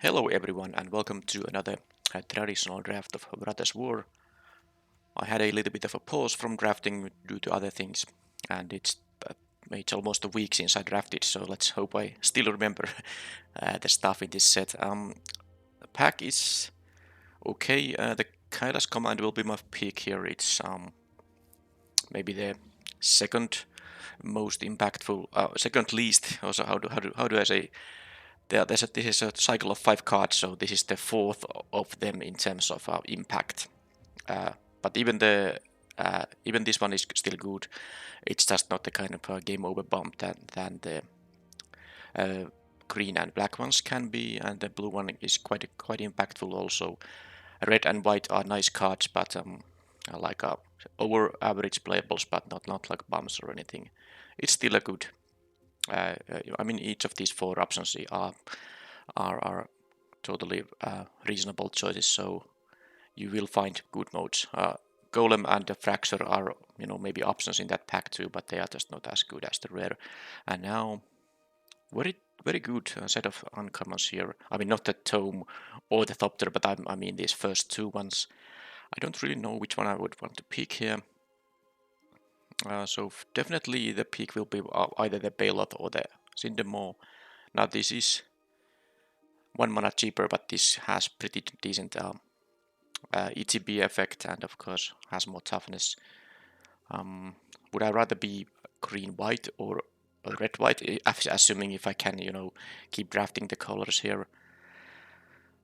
Hello everyone and welcome to another traditional draft of Brothers War. I had a little bit of a pause from drafting due to other things and uh, it's almost a week since I drafted, so let's hope I still remember the stuff in this set. The pack is okay, the Kaila's command will be my pick here. It's maybe the second most impactful, second least, also how do I say, this is a cycle of 5 cards, so this is the fourth of them in terms of impact. But even this one is still good. It's just not the kind of game over bump than the uh, green and black ones can be, and the blue one is quite impactful also. Red and white are nice cards, but like over average playables, but not like bumps or anything. It's still a good. I mean, each of these four options are totally reasonable choices. So you will find good modes. Golem and the Fracture are, maybe options in that pack too, but they are just not as good as the rare. And now, very good set of uncommons here. I mean, not the Tome or the Thopter, but I mean these first two ones. I don't really know which one I would want to pick here. So definitely the pick will be either the Bailout or the Cindermore. Now this is 1 mana cheaper, but this has pretty decent ETB effect and of course has more toughness. Would I rather be green-white or red-white? Assuming if I can, keep drafting the colors here.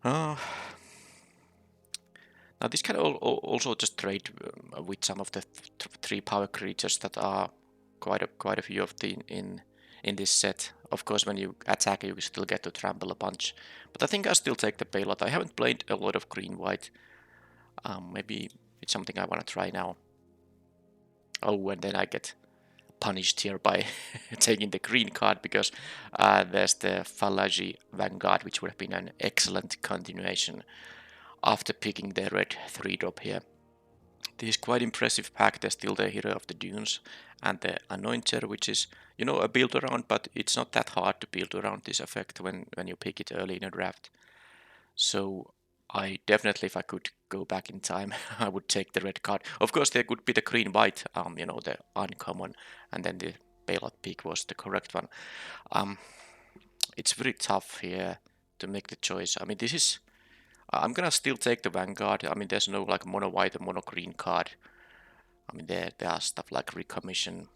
Uh, Now this can also just trade with some of the 3 power creatures that are quite a few of the in this set. Of course, when you attack, you still get to trample a bunch. But I think I still take the Bailout. I haven't played a lot of green-white. Maybe it's something I want to try now. Oh, and then I get punished here by taking the green card because there's the Fallaji Vanguard, which would have been an excellent continuation after picking the red 3-drop here. This is quite impressive pack. There's still the Hero of the Dunes and the Anointer, which is, a build around, but it's not that hard to build around this effect when you pick it early in a draft. So I definitely, if I could go back in time, I would take the red card. Of course, there could be the green-white, the uncommon, and then the Bailout pick was the correct one. It's very tough here to make the choice. I mean, this is. I'm gonna still take the Vanguard. I mean, there's no like mono white or mono green card. I mean, there are stuff like Recommission,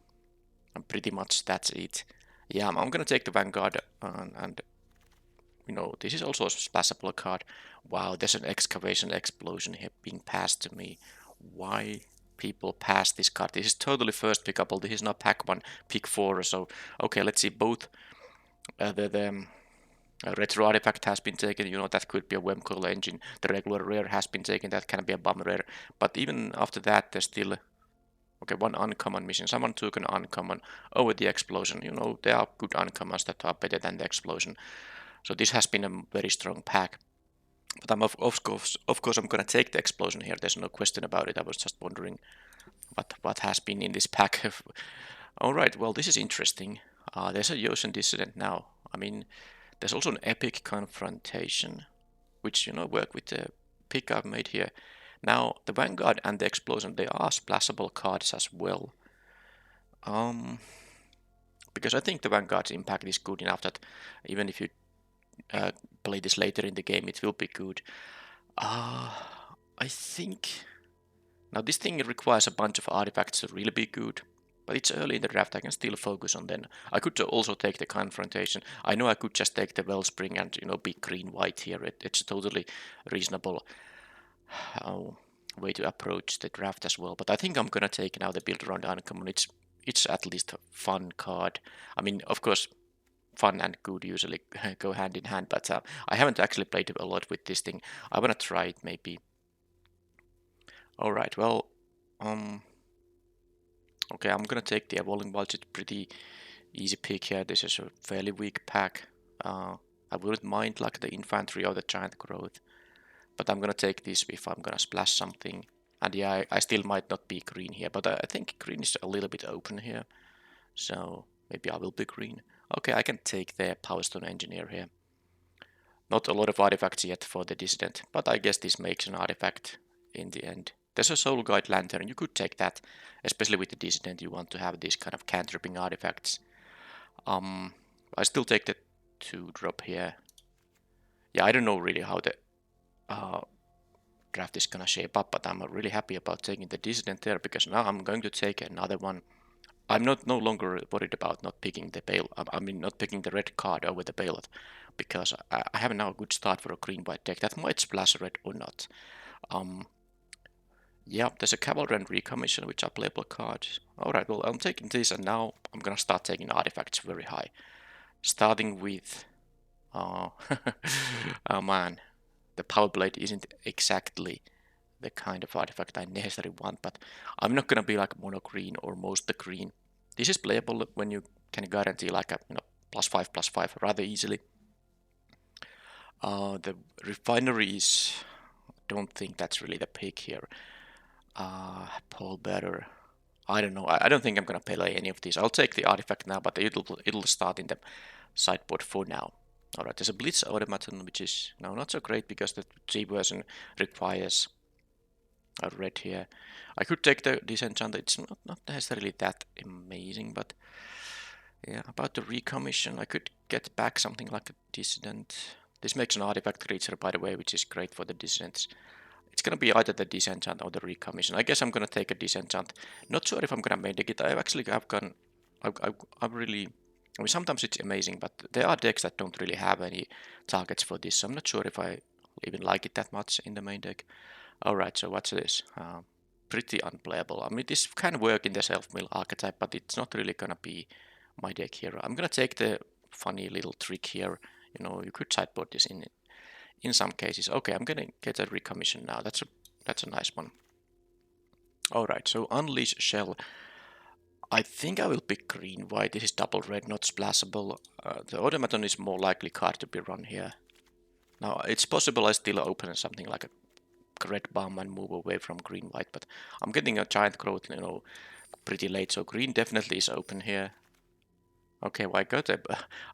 and pretty much that's it. Yeah, I'm gonna take the Vanguard, and this is also a splashable card. Wow, there's an Excavation Explosion here being passed to me. Why people pass this card? This is totally first pickable. This is not pack 1, pick 4. So, okay, let's see. Both the retro artifact has been taken. That could be a Wemcoil engine. The regular rare has been taken. That can be a bomb rare. But even after that, there's still one uncommon missing. Someone took an uncommon over the explosion. There are good uncommons that are better than the explosion. So this has been a very strong pack. But of course, I'm gonna take the explosion here. There's no question about it. I was just wondering what has been in this pack. All right, well, this is interesting. There's a Yosen Dissident now. I mean, there's also an Epic Confrontation, which work with the pick I've made here. Now, the Vanguard and the Explosion, they are splashable cards as well. Because I think the Vanguard's impact is good enough that even if you play this later in the game, it will be good. I think now this thing requires a bunch of artifacts to really be good, but it's early in the draft. I can still focus on them. I could also take the Confrontation. I know I could just take the Wellspring and be green-white here. It's a totally reasonable way to approach the draft as well. But I think I'm gonna take now the build around uncommon. It's at least a fun card. I mean, of course, fun and good usually go hand in hand, but I haven't actually played a lot with this thing. I wanna try it maybe. All right, well, okay, I'm gonna take the Evolving Budget. Pretty easy pick here. This is a fairly weak pack. I wouldn't mind like the Infantry or the Giant Growth, but I'm gonna take this if I'm gonna splash something. And yeah, I still might not be green here, but I think green is a little bit open here, so maybe I will be green. Okay, I can take the Power Stone Engineer here. Not a lot of artifacts yet for the Dissident, but I guess this makes an artifact in the end. There's a Soul Guide Lantern, you could take that, especially with the Dissident, you want to have these kind of cantripping artifacts. I still take the 2-drop here. Yeah, I don't know really how the draft is gonna shape up, but I'm really happy about taking the Dissident there, because now I'm going to take another one. I'm no longer worried about not picking the bail. I mean, not picking the red card over the bailout, because I have now a good start for a green-white deck that might splash red or not. Yeah, there's a Cavalry and Recommission, which are playable cards. Alright, well, I'm taking this, and now I'm gonna start taking artifacts very high. Starting with... oh man, the Power Blade isn't exactly the kind of artifact I necessarily want, but I'm not gonna be like mono green or most the green. This is playable when you can guarantee like a +5/+5 rather easily. The Refinery is... don't think that's really the pick here. Paul Better. I don't know. I don't think I'm gonna play any of these. I'll take the artifact now, but it'll start in the sideboard for now. Alright, there's a Blitz Automaton, which is now not so great because the 3 version requires a red here. I could take the Disenchant. It's not necessarily that amazing, but yeah, about the Recommission, I could get back something like a Dissident. This makes an artifact creature, by the way, which is great for the Dissidents. It's gonna be either the Disenchant or the Recommission. I guess I'm gonna take a Disenchant. Not sure if I'm gonna make it. I've really... I mean, sometimes it's amazing, but there are decks that don't really have any targets for this, so I'm not sure if I even like it that much in the main deck. Alright, so what's this? Pretty unplayable. I mean, this can work in the self-mill archetype, but it's not really gonna be my deck here. I'm gonna take the funny little trick here. You know, you could sideboard this in some cases. Okay, I'm gonna get a Recommission now. That's a nice one. Alright, so Unleash Shell. I think I will pick green-white. This is double red, not splashable. The Automaton is more likely card to be run here. Now, it's possible I still open something like a red bomb and move away from green-white, but I'm getting a giant growth, pretty late, so green definitely is open here. Okay, well,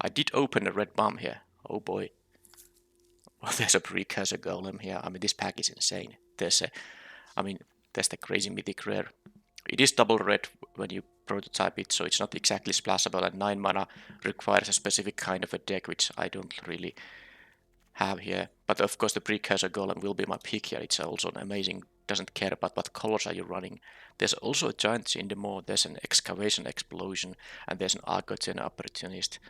I did open a red bomb here. Oh boy. Well, there's a Precursor Golem here. I mean, this pack is insane. There's the crazy mythic rare. It is double red when you prototype it, so it's not exactly splashable, and 9 mana requires a specific kind of a deck, which I don't really have here. But of course the Precursor Golem will be my pick here. It's also an amazing, doesn't care about what colors are you running. There's also a Giant Syndemore, there's an Excavation Explosion, and there's an Argotian Opportunist.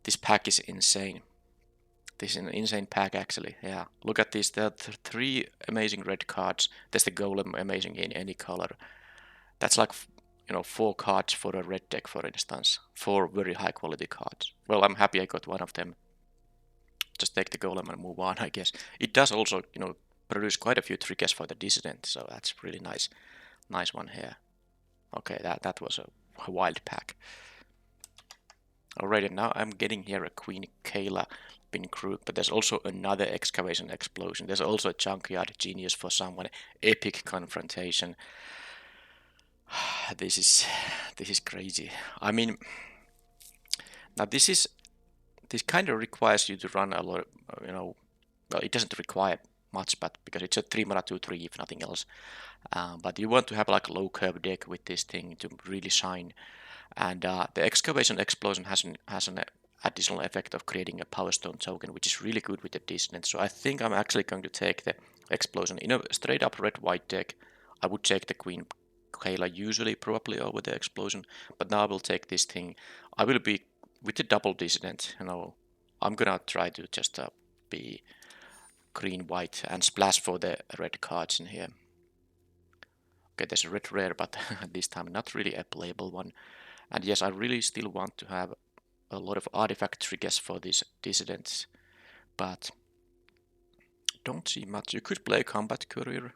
This pack is insane. This is an insane pack, actually. Yeah, look at this. There are 3 amazing red cards. There's the Golem, amazing in any color. That's like, 4 cards for a red deck, for instance. 4 very high quality cards. Well, I'm happy I got one of them. Just take the Golem and move on, I guess. It does also, produce quite a few triggers for the Dissident, so that's really nice. Nice one here. Okay, that was a wild pack. Alrighty, now I'm getting here a Queen Kayla Bin Crook, but there's also another Excavation Explosion. There's also a Junkyard Genius for someone. Epic Confrontation. This is crazy. I mean, now this kind of requires you to run a lot of, well, it doesn't require much, but because it's a 3 mana 2/3 if nothing else. But you want to have like a low curve deck with this thing to really shine. And the Excavation Explosion has an additional effect of creating a Power Stone token, which is really good with the Dissonance. So I think I'm actually going to take the Explosion. In a straight up red-white deck, I would take the Queen Kayla usually probably over the Explosion, but now I will take this thing. I will be with the double Dissonant, I'm gonna try to just be green-white and splash for the red cards in here. Okay, there's a red rare, but this time not really a playable one. And yes, I really still want to have a lot of artifact triggers for these Dissidents, but don't see much. You could play Combat Courier.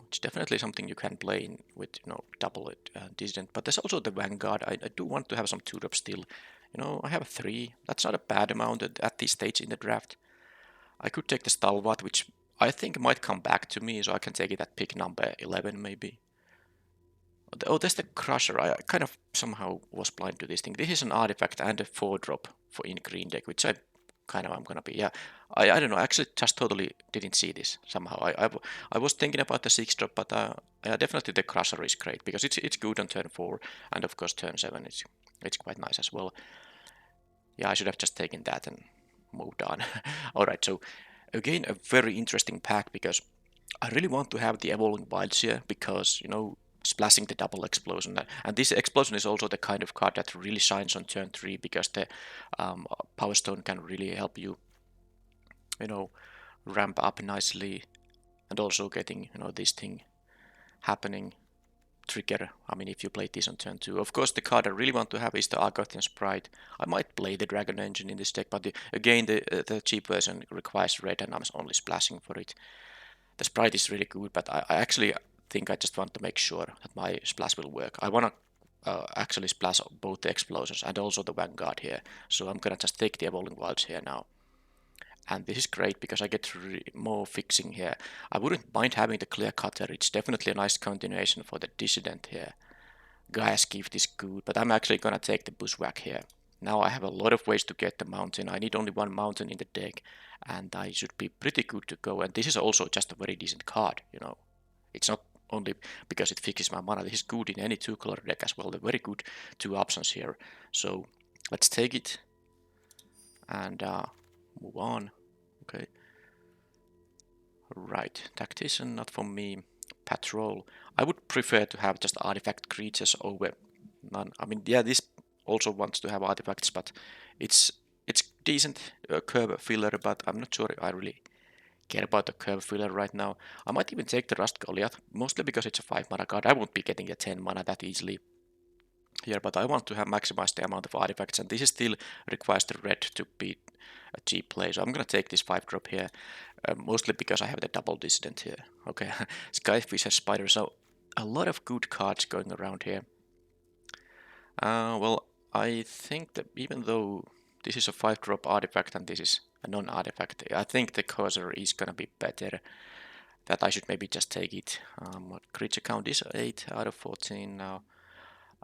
It's definitely something you can play with, double Dissident. But there's also the Vanguard. I do want to have some 2-drop still. I have 3. That's not a bad amount at this stage in the draft. I could take the Stalwart, which I think might come back to me, so I can take it at pick number 11 maybe. Oh, there's the Crusher. I kind of somehow was blind to this thing. This is an artifact and a 4-drop for in green deck, which I kind of I'm gonna be. Yeah, I don't know. Actually, just totally didn't see this somehow. I was thinking about the 6-drop, but yeah, definitely the Crusher is great because it's good on turn 4, and of course turn 7 it's quite nice as well. Yeah, I should have just taken that and moved on. All right, so again, a very interesting pack because I really want to have the Evolving Wilds here because, you know, splashing the double explosion. And this explosion is also the kind of card that really shines on turn 3 because the Power Stone can really help you, you know, ramp up nicely and also getting, you know, this thing happening trigger. I mean, if you play this on turn 2. Of course, the card I really want to have is the Argothian Sprite. I might play the Dragon Engine in this deck, but again, the cheap version requires red and I'm only splashing for it. The Sprite is really good, but I actually think I just want to make sure that my splash will work. I want to actually splash both the Explosions and also the Vanguard here, so I'm gonna just take the Evolving Wilds here now. And this is great because I get more fixing here. I wouldn't mind having the Clear Cutter. It's definitely a nice continuation for the Dissident here. Gaia's Gift is good, but I'm actually gonna take the Bushwhack here. Now I have a lot of ways to get the mountain. I need only one mountain in the deck, and I should be pretty good to go. And this is also just a very decent card, you know. It's not only because it fixes my mana. This is good in any 2-color deck as well. They're very good 2 options here. So let's take it and move on. Okay. Right, Tactician, not for me. Patrol. I would prefer to have just artifact creatures over none. I mean, yeah, this also wants to have artifacts, but it's decent curve filler, but I'm not sure I really care about the curve filler right now. I might even take the Rust Goliath, mostly because it's a 5 mana card. I won't be getting a 10 mana that easily here, but I want to have maximized the amount of artifacts, and this still requires the red to be a cheap play. So I'm gonna take this 5-drop here, mostly because I have the double Dissident here. Okay, Skyfish has Spider, so a lot of good cards going around here. Well, I think that even though this is a 5-drop artifact and this is a non-artifact, I think the cursor is gonna be better. That I should maybe just take it. Creature count is 8 out of 14 now.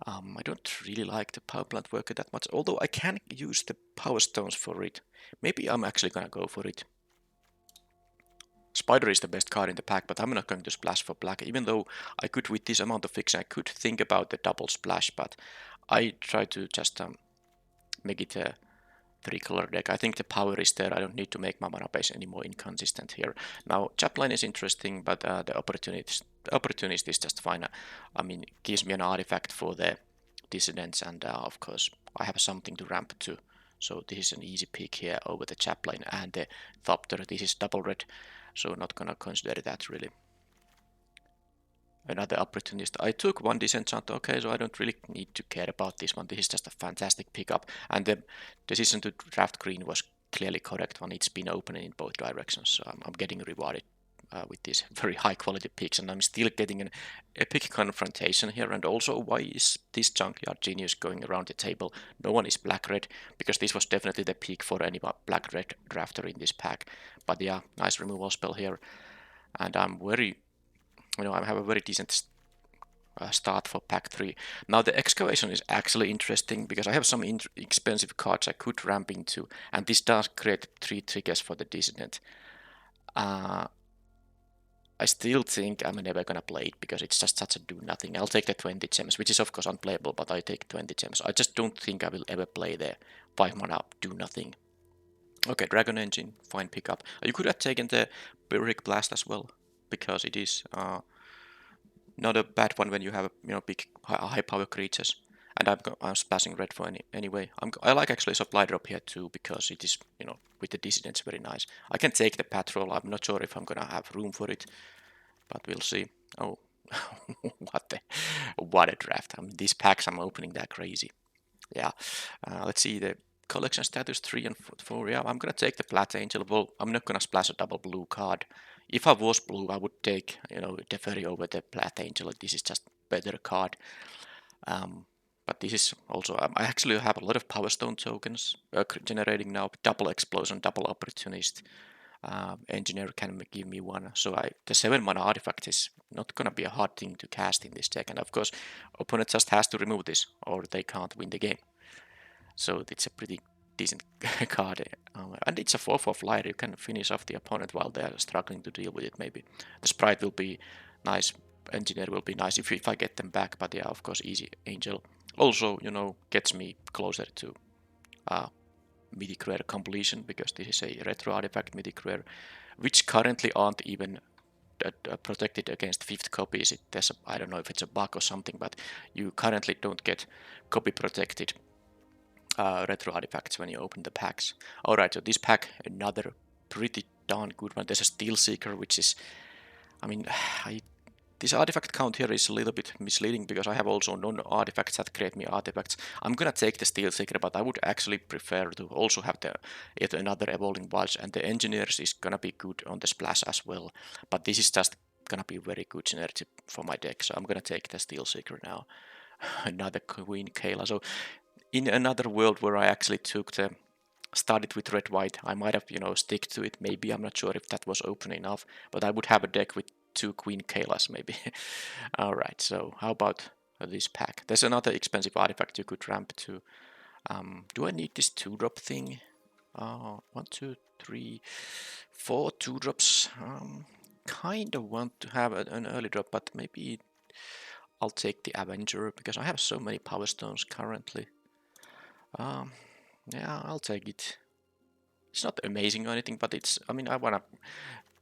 I don't really like the power plant worker that much, although I can use the power stones for it. Maybe I'm actually gonna go for it. Spider is the best card in the pack, but I'm not going to splash for black, even though I could, with this amount of fixing, I could think about the double splash, but I try to just make it a 3-color deck. I think the power is there. I don't need to make my mana base any more inconsistent here. Now, Chapline is interesting, but the opportunist is just fine. I mean, it gives me an artifact for the Dissidents, and of course, I have something to ramp to. So this is an easy pick here over the Chapline and the Thopter. This is double red, so not gonna consider that really. Another opportunist. I took one disenchant, okay, so I don't really need to care about this one. This is just a fantastic pickup, and the decision to draft green was clearly correct one. It's been opening in both directions, so I'm getting rewarded with these very high quality picks, and I'm still getting an epic confrontation here. And also, why is this Junkyard Genius going around the table? No one is black-red, because this was definitely the pick for any black-red drafter in this pack. But yeah, nice removal spell here, and I'm very, you know, I have a very decent start for pack 3. Now the excavation is actually interesting because I have some expensive cards I could ramp into, and this does create 3 triggers for the Dissident. I still think I'm never gonna play it because it's just such a do nothing. I'll take the 20 gems, which is of course unplayable, but I take 20 gems. I just don't think I will ever play the 5 mana do nothing. Okay, Dragon Engine, fine pickup. You could have taken the Pyrrhic Blast as well, because it is not a bad one when you have big high power creatures. And I'm splashing red for anyway. I like actually supply drop here too because it is, you know, with the Dissidents very nice. I can take the Patrol. I'm not sure if I'm gonna have room for it, but we'll see. Oh, what a draft! I mean, these packs I'm opening, they're crazy. Yeah. Let's see the collection status 3 and 4. Yeah, I'm gonna take the Plat Angel. Well, I'm not gonna splash a double blue card. If I was blue, I would take, you know, Teferi over the Plat Angel. This is just better card. But this is also, I actually have a lot of Power Stone tokens generating now. Double Explosion, double Opportunist. Engineer can give me one. So the 7 mana artifact is not gonna be a hard thing to cast in this deck. And of course, opponent just has to remove this or they can't win the game. So it's a pretty decent card. And it's a 4/4 flyer. You can finish off the opponent while they're struggling to deal with it. Maybe the sprite will be nice. Engineer will be nice if I get them back. But yeah, of course, easy angel also, you know, gets me closer to mythic rare completion, because this is a retro artifact mythic rare, which currently aren't even protected against fifth copies. I don't know if it's a bug or something, but you currently don't get copy protected retro artifacts when you open the packs. Alright, so this pack, another pretty darn good one. There's a Steel Seeker, which is, I mean, this artifact count here is a little bit misleading, because I have also non-artifacts that create me artifacts. I'm gonna take the Steel Seeker, but I would actually prefer to also have yet another Evolving Wilds, and the Engineers is gonna be good on the splash as well. But this is just gonna be very good synergy for my deck, so I'm gonna take the Steel Seeker now. Another Queen Kayla. So in another world where I actually started with red white, I might have, you know, stick to it. Maybe, I'm not sure if that was open enough, but I would have a deck with 2 Queen Kaylas maybe. Alright, so how about this pack? There's another expensive artifact you could ramp to. Do I need this 2-drop thing? 1, 2, 3, 4 2-drops. Kind of want to have an early drop, but maybe I'll take the Avenger, because I have so many Power Stones currently. Yeah, I'll take it. It's not amazing or anything, but it's, I mean, I wanna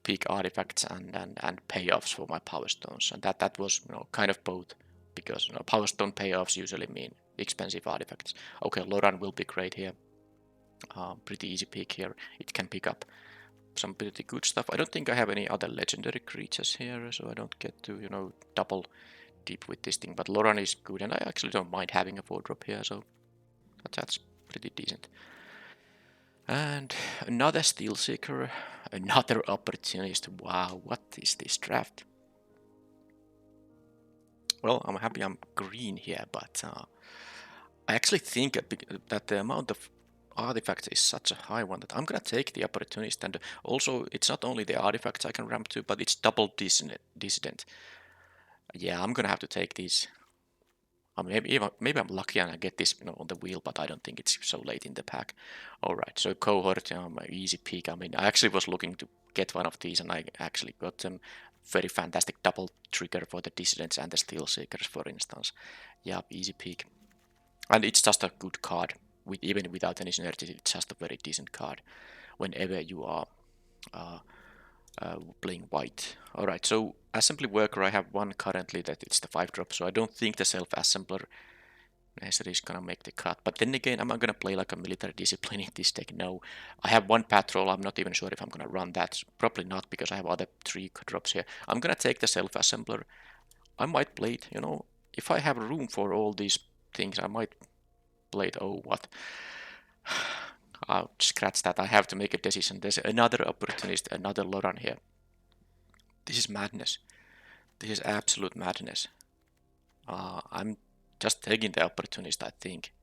pick artifacts and payoffs for my Power Stones, and that was, you know, kind of both, because, you know, Power Stone payoffs usually mean expensive artifacts. Okay, Loran will be great here. Pretty easy pick here. It can pick up some pretty good stuff. I don't think I have any other legendary creatures here, so I don't get to, you know, double deep with this thing. But Loran is good, and I actually don't mind having a 4-drop here, so that's pretty decent. And another Steel Seeker, another Opportunist. Wow, what is this draft? Well, I'm happy I'm green here, but I actually think that the amount of artifacts is such a high one that I'm gonna take the Opportunist. And also, it's not only the artifacts I can ramp to, but it's double Dissident. Yeah, I'm gonna have to take these. Maybe I'm lucky and I get this, you know, on the wheel, but I don't think it's so late in the pack. Alright, so Cohort, easy pick. I mean, I actually was looking to get one of these, and I actually got them. Very fantastic double trigger for the Dissidents and the Steel Seekers, for instance. Yeah, easy pick. And it's just a good card. Even without any synergy, it's just a very decent card whenever you are playing white. Alright, so Assembly Worker, I have one currently that it's the 5-drop, so I don't think the Self-Assembler necessarily is gonna make the cut. But then again, am I gonna play like a Military Discipline in this deck? No. I have one Patrol, I'm not even sure if I'm gonna run that. Probably not, because I have other 3 drops here. I'm gonna take the Self-Assembler. I might play it, you know, if I have room for all these things, I might play it. Oh, what? I'll scratch that. I have to make a decision. There's another Opportunist, another Loran here. This is madness. This is absolute madness. I'm just taking the Opportunist, I think.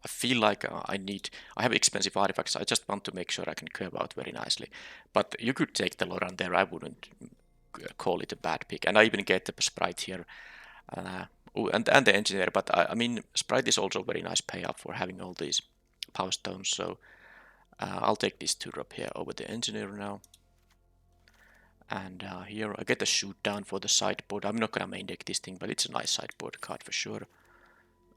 I feel like I have expensive artifacts. I just want to make sure I can curve out very nicely. But you could take the Loran there. I wouldn't call it a bad pick. And I even get the Sprite here. And the Engineer. But I mean, Sprite is also very nice payoff for having all these Power Stones. So I'll take this 2-drop here over the Engineer now. And here I get a shoot down for the sideboard. I'm not gonna main deck this thing, but it's a nice sideboard card for sure.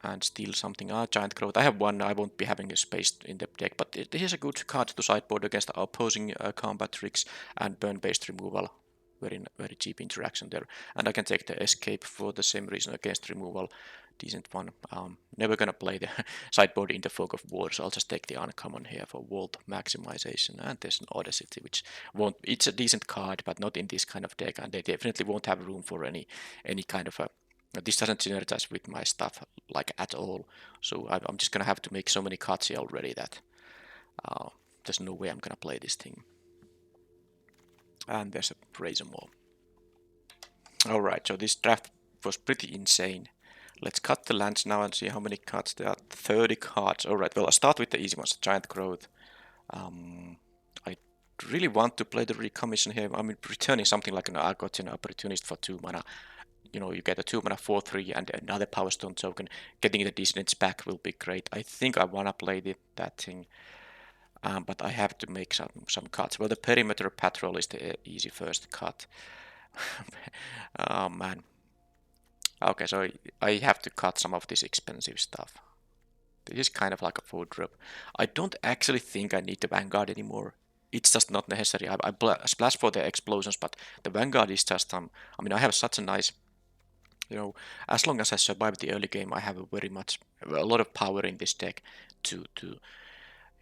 And steal something. Giant Growth. I have one. I won't be having a space in the deck, but this is a good card to sideboard against opposing combat tricks and burn-based removal. Very, very cheap interaction there. And I can take the Escape for the same reason against removal. Decent one. Never gonna play the sideboard in the Fog of War, so I'll just take the uncommon here for Vault maximization. And there's an Audacity, which won't. It's a decent card, but not in this kind of deck, and they definitely won't have room for any kind of a. This doesn't synergize with my stuff like at all, so I'm just gonna have to make so many cuts here already that there's no way I'm gonna play this thing. And there's a Razor Maw. Alright, so this draft was pretty insane. Let's cut the lands now and see how many cuts there are. 30 cards. Alright, well, I'll start with the easy ones. Giant Growth. I really want to play the Recommission here. I mean, returning something like an Argotian Opportunist for 2 mana. You know, you get a 2 mana 4/3 and another Power Stone token. Getting the Dissidents back will be great. I think I wanna play that thing. but I have to make some cuts. Well, the perimeter patrol is the easy first cut. Oh man. Okay, so I have to cut some of this expensive stuff. This is kind of like a food drop. I don't actually think I need the Vanguard anymore. It's just not necessary. I splash for the explosions, but the Vanguard is just I mean, I have such a nice, as long as I survive the early game, I have a lot of power in this deck to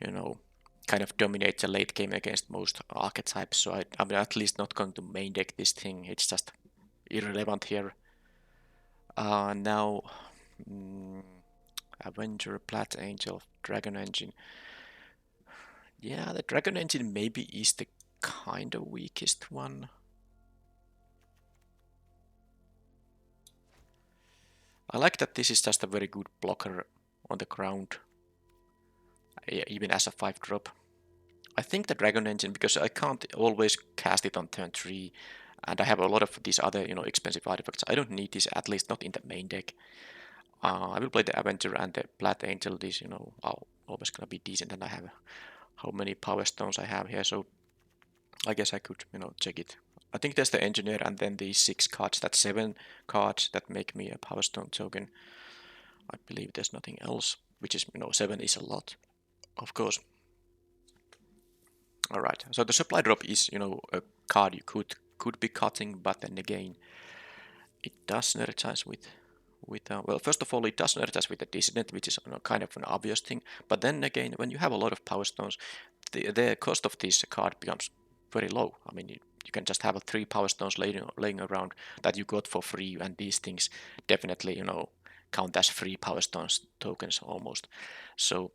you know kind of dominate the late game against most archetypes. So I'm at least not going to main deck this thing. It's just irrelevant here. Now, mm, Avenger, Plat Angel, Dragon Engine. Yeah, the Dragon Engine maybe is the kind of weakest one. I like that this is just a very good blocker on the ground, even as a 5-drop. I think the Dragon Engine, because I can't always cast it on turn 3, and I have a lot of these other, expensive artifacts. I don't need this, at least not in the main deck. I will play the Avenger and the Plat Angel. These, are always gonna be decent, and I have how many Power Stones I have here, so I guess I could, check it. I think there's the Engineer and then these 6 cards, that's 7 cards that make me a Power Stone token. I believe there's nothing else, which is, 7 is a lot, of course. Alright, so the supply drop is, a card you could be cutting, but then again, it does synergize with well, first of all, it does synergize with the Dissident, which is kind of an obvious thing. But then again, when you have a lot of Power Stones, the cost of this card becomes very low. I mean, you can just have 3 Power Stones laying around that you got for free, and these things definitely, count as free Power Stones tokens almost. So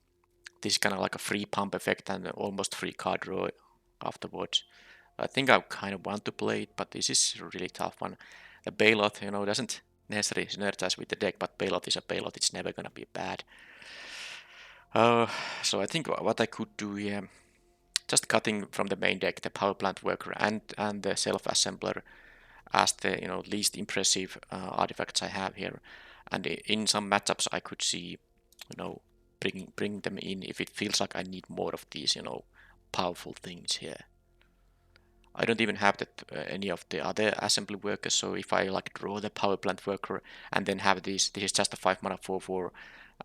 this is kind of like a free pump effect and almost free card draw afterwards. I think I kind of want to play it, but this is a really tough one. The Bailout, doesn't necessarily synergize with the deck, but Bailout is a Bailout. It's never gonna be bad. So I think what I could do here, just cutting from the main deck the Power Plant Worker and the Self Assembler as the least impressive artifacts I have here, and in some matchups I could see bring them in if it feels like I need more of these powerful things here. I don't even have that any of the other assembly workers, so if I like draw the power plant worker and then have this is just a 5 mana 4/4,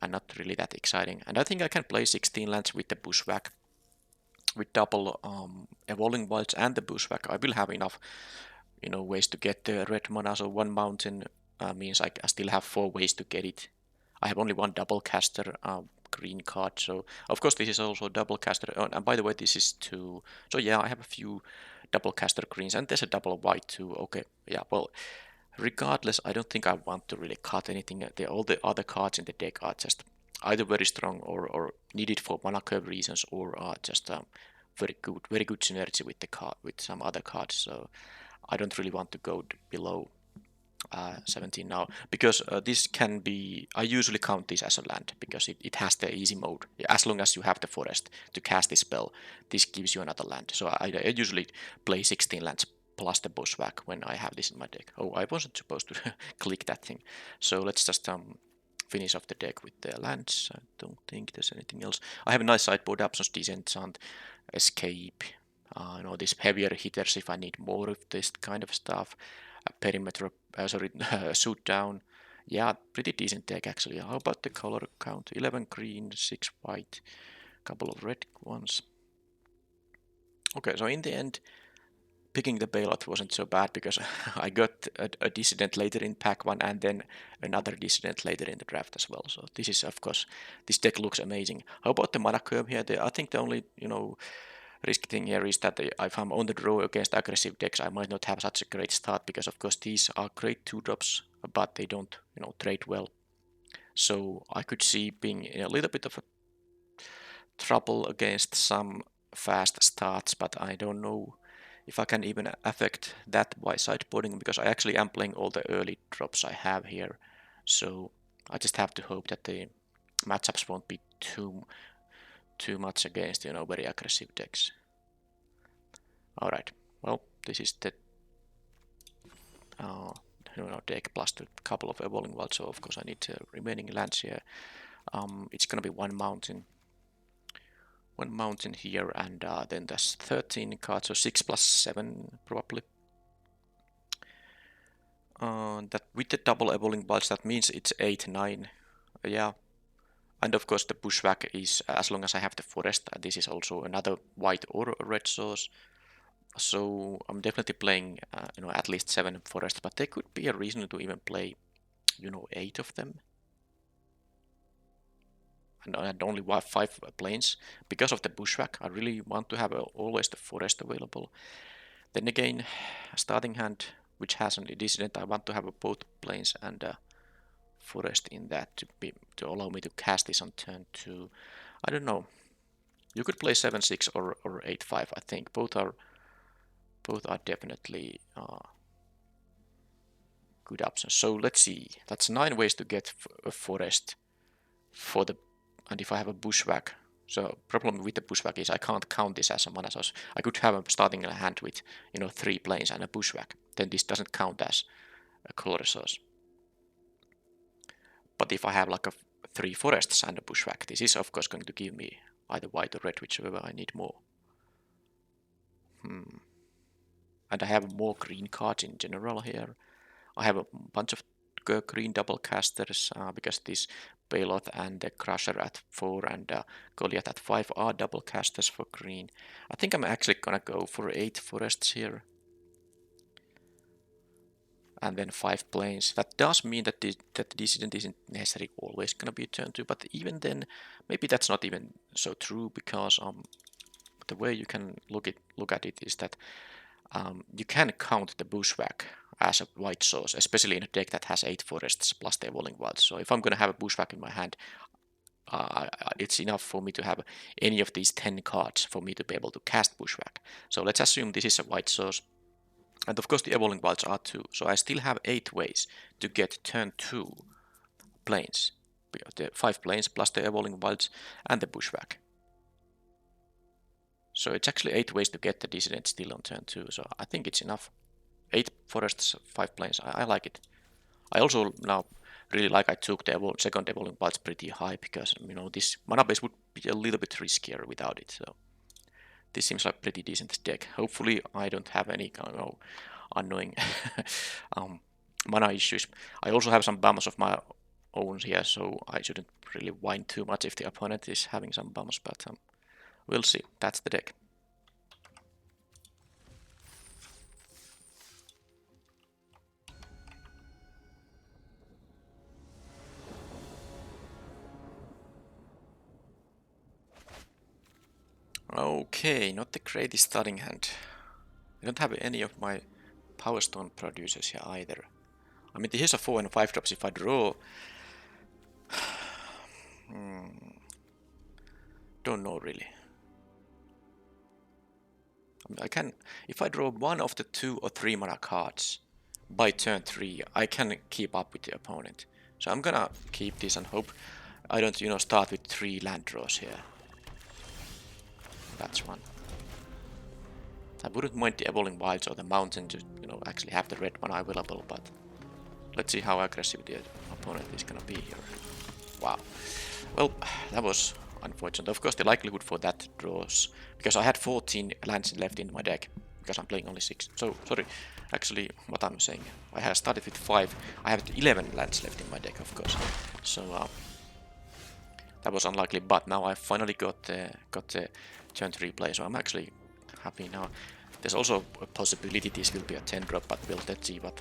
and not really that exciting. And I think I can play 16 lands with the bushwhack with double evolving wilds and the bushwhack. I will have enough ways to get the red mana, so 1 mountain means I still have 4 ways to get it. I have only 1 double caster green card, so of course this is also double caster. Oh, and by the way, this is 2. So yeah, I have a few double caster greens, and there's a double white too. Okay, yeah, well, regardless, I don't think I want to really cut anything. All the other cards in the deck are just either very strong or needed for mana curve reasons, or are just very good synergy with the card with some other cards. So I don't really want to go below 17 now, because this can be, I usually count this as a land because it has the easy mode. As long as you have the forest to cast this spell, this gives you another land. So I usually play 16 lands plus the bushwhack when I have this in my deck. Oh, I wasn't supposed to click that thing. So let's just finish off the deck with the lands. I don't think there's anything else. I have nice sideboard options, Disenchant, Escape, these heavier hitters if I need more of this kind of stuff. Perimeter, shoot down. Yeah, pretty decent deck actually. How about the color count? 11 green, 6 white, couple of red ones. Okay, so in the end, picking the bailout wasn't so bad because I got a dissident later in pack 1 and then another dissident later in the draft as well. So this is, of course, this deck looks amazing. How about the mana curve here? I think the only, risk thing here is that if I'm on the draw against aggressive decks, I might not have such a great start because, of course, these are great 2-drops, but they don't, trade well. So I could see being in a little bit of a trouble against some fast starts, but I don't know if I can even affect that by sideboarding because I actually am playing all the early drops I have here. So I just have to hope that the matchups won't be too much against very aggressive decks. Alright, well, this is the deck plus a couple of evolving wilds, so of course I need remaining lands here. It's gonna be 1 mountain. one mountain here, and then there's 13 cards, so 6 plus 7 probably. That with the double evolving bulge, that means it's 8, 9. Yeah. And of course the bushwhack is, as long as I have the forest, this is also another white or red source. So I'm definitely playing, at least 7 forests, but there could be a reason to even play, 8 of them. And only 5 plains. Because of the bushwhack, I really want to have always the forest available. Then again, starting hand, which has an dissident, I want to have both plains and forest in that to allow me to cast this on turn 2. I don't know. You could play 7-6 or 8-5. I think both are definitely good options. So let's see. That's 9 ways to get a forest for the, and if I have a bushwhack. So problem with the bushwhack is I can't count this as a mana source. I could have a starting a hand with 3 plains and a bushwhack. Then this doesn't count as a color source. But if I have like 3 forests and a bushwhack, this is of course going to give me either white or red, whichever I need more. And I have more green cards in general here. I have a bunch of green double casters because this Payloth and the Crusher at 4 and Goliath at 5 are double casters for green. I think I'm actually gonna go for 8 forests here. And then 5 plains. That does mean that the Dissident isn't necessarily always gonna be a turn 2, but even then, maybe that's not even so true, because the way you can look at it is that you can count the bushwhack as a white source, especially in a deck that has 8 forests plus the evolving wilds. So if I'm going to have a bushwhack in my hand, it's enough for me to have any of these 10 cards for me to be able to cast bushwhack. So let's assume this is a white source. And of course the evolving wilds are 2. So I still have 8 ways to get turn 2 plains. The 5 plains plus the evolving wilds and the bushwhack. So it's actually 8 ways to get the Dissident still on turn 2, so I think it's enough. 8 forests, 5 plains, I like it. I also now really like I took the second evolving wilds pretty high, because this mana base would be a little bit riskier without it, so this seems like a pretty decent deck. Hopefully I don't have any kind of annoying mana issues. I also have some bums of my own here, so I shouldn't really whine too much if the opponent is having some bums, but we'll see. That's the deck. Okay, not the greatest starting hand. I don't have any of my Power Stone producers here either. I mean, here's a 4 and 5 drops if I draw. Don't know really. I mean, I can, if I draw one of the 2 or 3 mana cards by turn 3, I can keep up with the opponent. So I'm gonna keep this and hope I don't, start with 3 land draws here. That's one. I wouldn't mind the Evolving Wilds or the Mountain to, actually have the red mana available, but let's see how aggressive the opponent is gonna be here. Wow. Well, that was unfortunate. Of course, the likelihood for that draws, because I had 14 lands left in my deck, because I'm playing only 6. So, sorry, actually, what I'm saying, I have started with 5. I have 11 lands left in my deck, of course. So, that was unlikely, but now I finally got the turn 3 play, so I'm actually happy now. There's also a possibility this will be a 10 drop, but we'll let's see what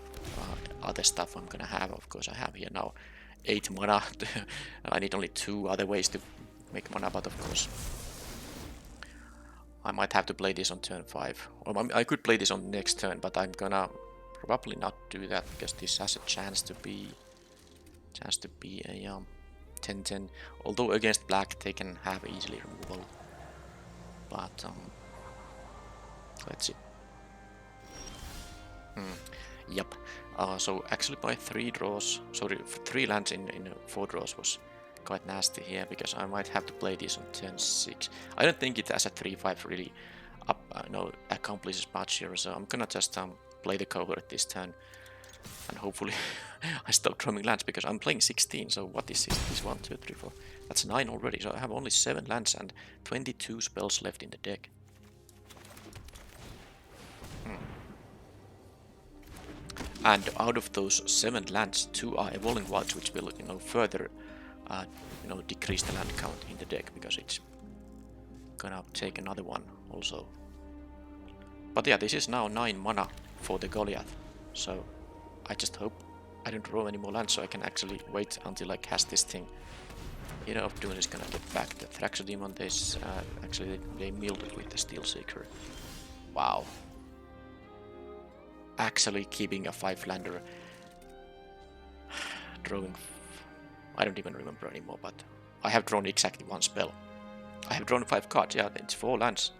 other stuff I'm gonna have. Of course, I have here now 8 mana. I need only 2 other ways to make mana, but of course I might have to play this on turn 5. Or I could play this on next turn, but I'm gonna probably not do that, because this has a chance to be a 10-10. Although against black they can have easily removal. But let's see. Yep. So actually by 3 draws, sorry, 3 lands in 4 draws was quite nasty here, because I might have to play this on turn 6. I don't think it as a 3-5 really accomplishes much here, so I'm gonna just play the cohort this turn, and hopefully I stopped drawing lands because I'm playing 16, so what is this? 1, 2, 3, 4. That's 9 already, so I have only 7 lands and 22 spells left in the deck. And out of those 7 lands, 2 are Evolving Wilds, which will, further, decrease the land count in the deck because it's gonna take another one also. But yeah, this is now 9 mana for the Goliath, so I just hope I don't draw any more lands so I can actually wait until I cast this thing. Of Dune is gonna get back the Thraxo Demon. Actually they milled it with the Steel Seeker. Wow. Actually keeping a 5-lander. Drawing... I don't even remember anymore, but I have drawn exactly 1 spell. I have drawn 5 cards, yeah, it's 4 lands.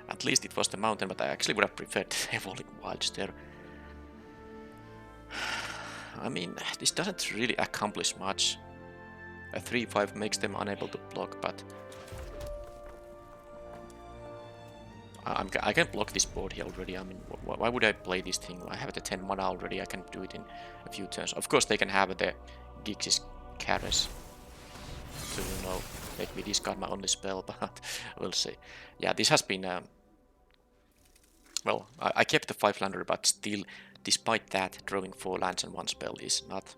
At least it was the mountain, but I actually would have preferred Evolving Wilds there. I mean, this doesn't really accomplish much. A 3-5 makes them unable to block, but I can block this board here already. I mean, why would I play this thing? I have the 10 mana already, I can do it in a few turns. Of course they can have the Gix's Caress to, make me discard my only spell, but we'll see. Yeah, this has been... well, I kept the 5-lander, but still, despite that, drawing 4 lands and 1 spell is not...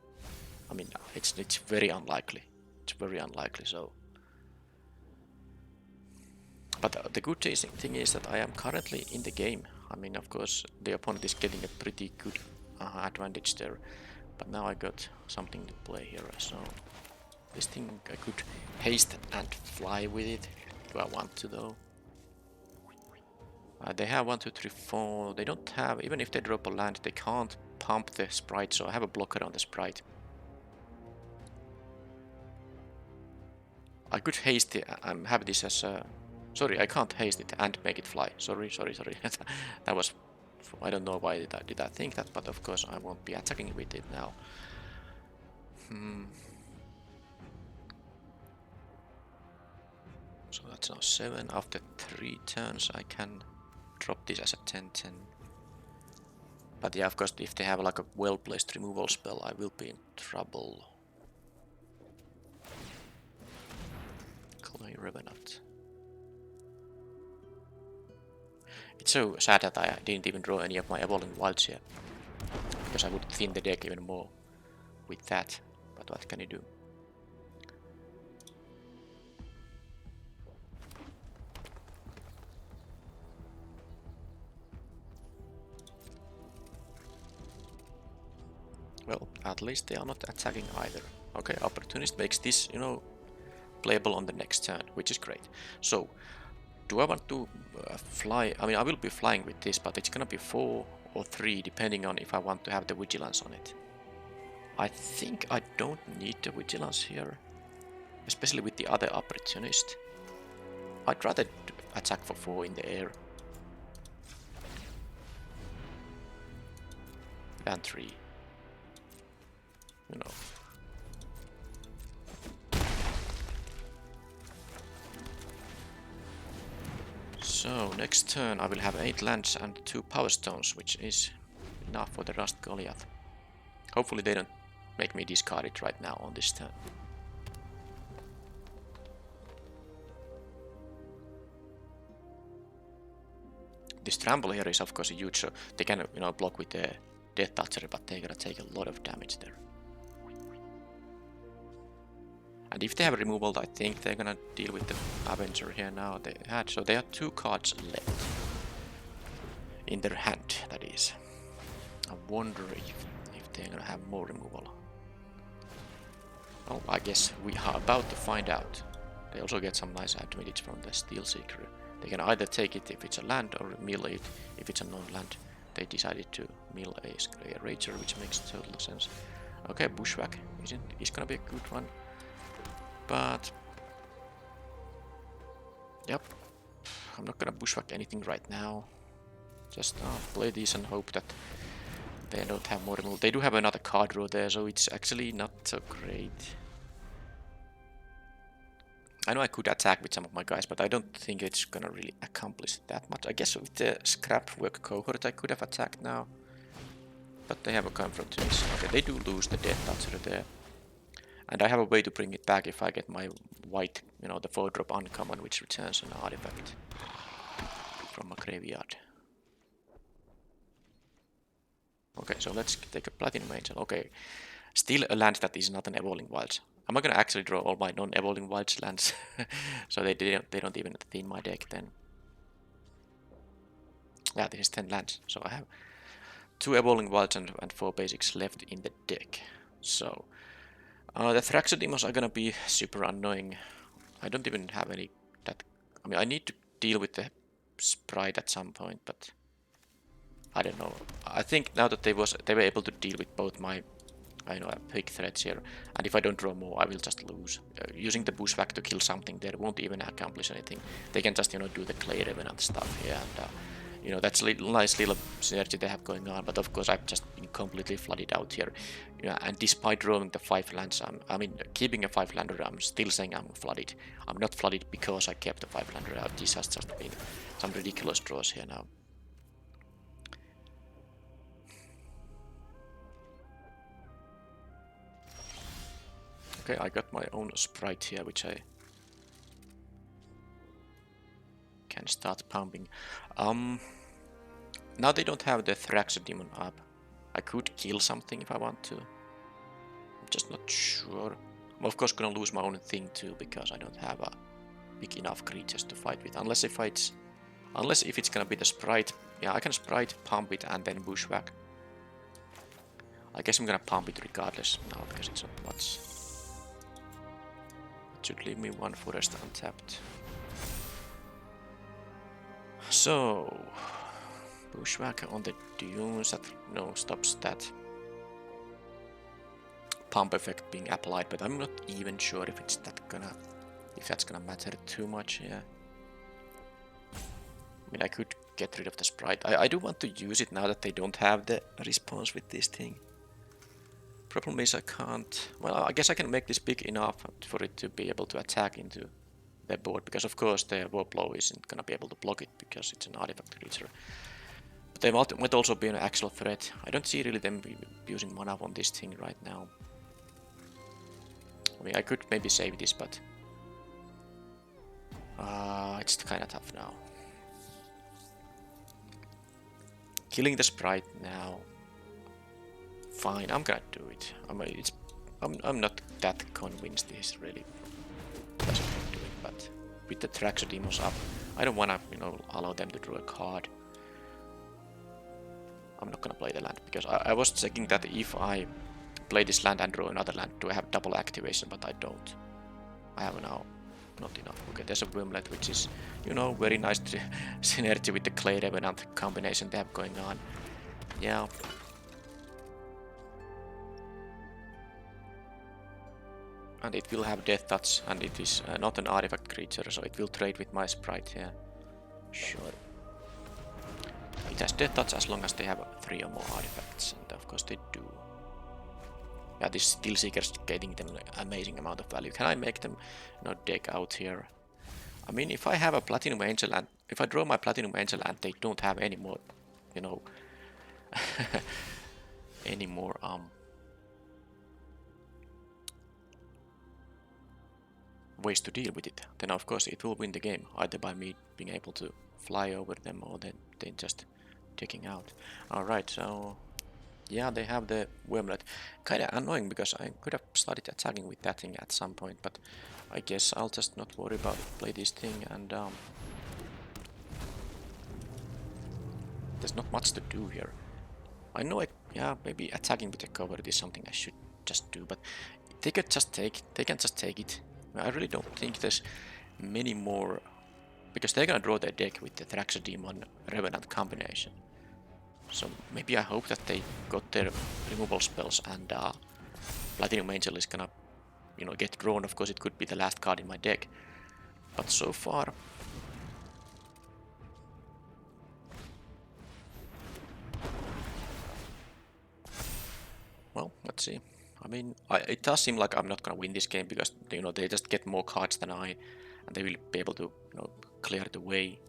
I mean, it's very unlikely. It's very unlikely, so... But the good thing is that I am currently in the game. I mean, of course, the opponent is getting a pretty good advantage there. But now I got something to play here, so... This thing I could haste and fly with it. Do I want to, though? They have 1, 2, 3, 4. They don't have... Even if they drop a land, they can't pump the sprite, so I have a blocker on the sprite. I could haste it. I'm have this as a... Sorry, I can't haste it and make it fly. Sorry. That was... I don't know why did I think that, but of course I won't be attacking with it now. So that's now 7. After 3 turns I can drop this as a 10-10. But yeah, of course, if they have like a well-placed removal spell, I will be in trouble. Clay Revenant. It's so sad that I didn't even draw any of my Evolving Wilds yet, because I would thin the deck even more with that, but what can you do? Well, at least they are not attacking either. Okay, Opportunist makes this, playable on the next turn, which is great. So, do I want to fly? I mean, I will be flying with this, but it's gonna be 4 or 3, depending on if I want to have the Vigilance on it. I think I don't need the Vigilance here, especially with the other Opportunist. I'd rather attack for 4 in the air than 3. So, next turn I will have 8 lands and 2 Power Stones, which is enough for the Rust Goliath. Hopefully they don't make me discard it right now on this turn. This trample here is of course huge, so they can, block with the Death Toucher, but they're gonna take a lot of damage there. And if they have removal, I think they're gonna deal with the Avenger here now. So they have 2 cards left in their hand, that is. I wonder if they're gonna have more removal. Well, I guess we are about to find out. They also get some nice advantage from the Steel Seeker. They can either take it if it's a land or mill it if it's a non-land. They decided to mill a Rager, which makes total sense. Okay, Bushwhack is gonna be a good one. But... Yep. I'm not gonna Bushwhack anything right now. Just play these and hope that they don't have more removal. They do have another card draw there, so it's actually not so great. I know I could attack with some of my guys, but I don't think it's gonna really accomplish that much. I guess with the Scrap Work Cohort I could have attacked now. but they have a confrontation. Okay, they do lose the Death Toucher there. And I have a way to bring it back if I get my white, you know, the 4-drop uncommon, which returns an artifact from a graveyard. Okay, so let's take a Platinum Angel. Okay, still a land that is not an Evolving Wilds. Am I gonna actually draw all my non-Evolving Wilds lands? So they don't even thin my deck then. Yeah, this is 10 lands, so I have 2 Evolving Wilds and 4 basics left in the deck. So the Thraxodemos are gonna be super annoying. I don't even have any that. I mean, I need to deal with the Sprite at some point, but I don't know. I think now that they were able to deal with both my, I know, big threats here, and if I don't draw more, I will just lose. Using the Bushwhack to kill something there won't even accomplish anything. They can just, you know, do the Clay Revenant stuff here, and you know, that's a nice little synergy they have going on. But of course, I've just been completely flooded out here. You know, and despite drawing the 5 lands, I mean, keeping a 5-lander, I'm still saying I'm flooded. I'm not flooded because I kept the 5-lander out. This has just been some ridiculous draws here now. Okay, I got my own Sprite here, which I can start pumping. Now they don't have the Thraxodemon up. I could kill something if I want to. I'm just not sure. I'm of course gonna lose my own thing too, because I don't have a big enough creatures to fight with. Unless if it's gonna be the Sprite. Yeah, I can Sprite, pump it, and then Bushwhack. I guess I'm gonna pump it regardless now, because it's not much. It should leave me 1 forest untapped. So Bushwhack on the dunes, that no stops that pump effect being applied, but I'm not even sure if that's gonna matter too much. Yeah, I mean, I could get rid of the Sprite. I do want to use it now that they don't have the response with this thing. Problem is I can't. Well, I guess I can make this big enough for it to be able to attack into the board, because of course the Warplow isn't gonna be able to block it because it's an artifact creature. But they might also be an actual threat. I don't see really them using mana on this thing right now. I mean, I could maybe save this, but it's kind of tough now. Killing the Sprite now. Fine, I'm gonna do it. I mean, I'm not that convinced this really doesn't do it, but with the Thraxodemos up, I don't wanna, you know, allow them to draw a card. I'm not gonna play the land because I was checking that if I play this land and draw another land, do I have double activation? But I don't. I have now not enough. Okay, there's a Wormlet, which is, you know, very nice synergy with the Clay Revenant combination they have going on. Yeah. And it will have Death Touch, and it is not an artifact creature, so it will trade with my Sprite here. Sure. It has Death Touch as long as they have 3 or more artifacts, and of course they do. Yeah, this Steel Seeker's getting them an amazing amount of value. Can I make them, you know, deck out here? I mean, if I have a Platinum Angel and if I draw my Platinum Angel and they don't have any more, you know, any more ways to deal with it, then of course it will win the game, either by me being able to fly over them or then they just taking out. Alright, so yeah, they have the Wormlet. Kinda annoying because I could have started attacking with that thing at some point, but I guess I'll just not worry about it, play this thing, and there's not much to do here. I know yeah, maybe attacking with the cover is something I should just do, but they can just take it. I really don't think there's many more, because they're gonna draw their deck with the Thraxodemon Revenant combination. So maybe I hope that they got their removal spells and Platinum Angel is gonna, you know, get drawn. Of course, it could be the last card in my deck, but so far, well, let's see. I mean, it does seem like I'm not gonna win this game because, you know, they just get more cards than I, and they will be able to, you know, clear the way.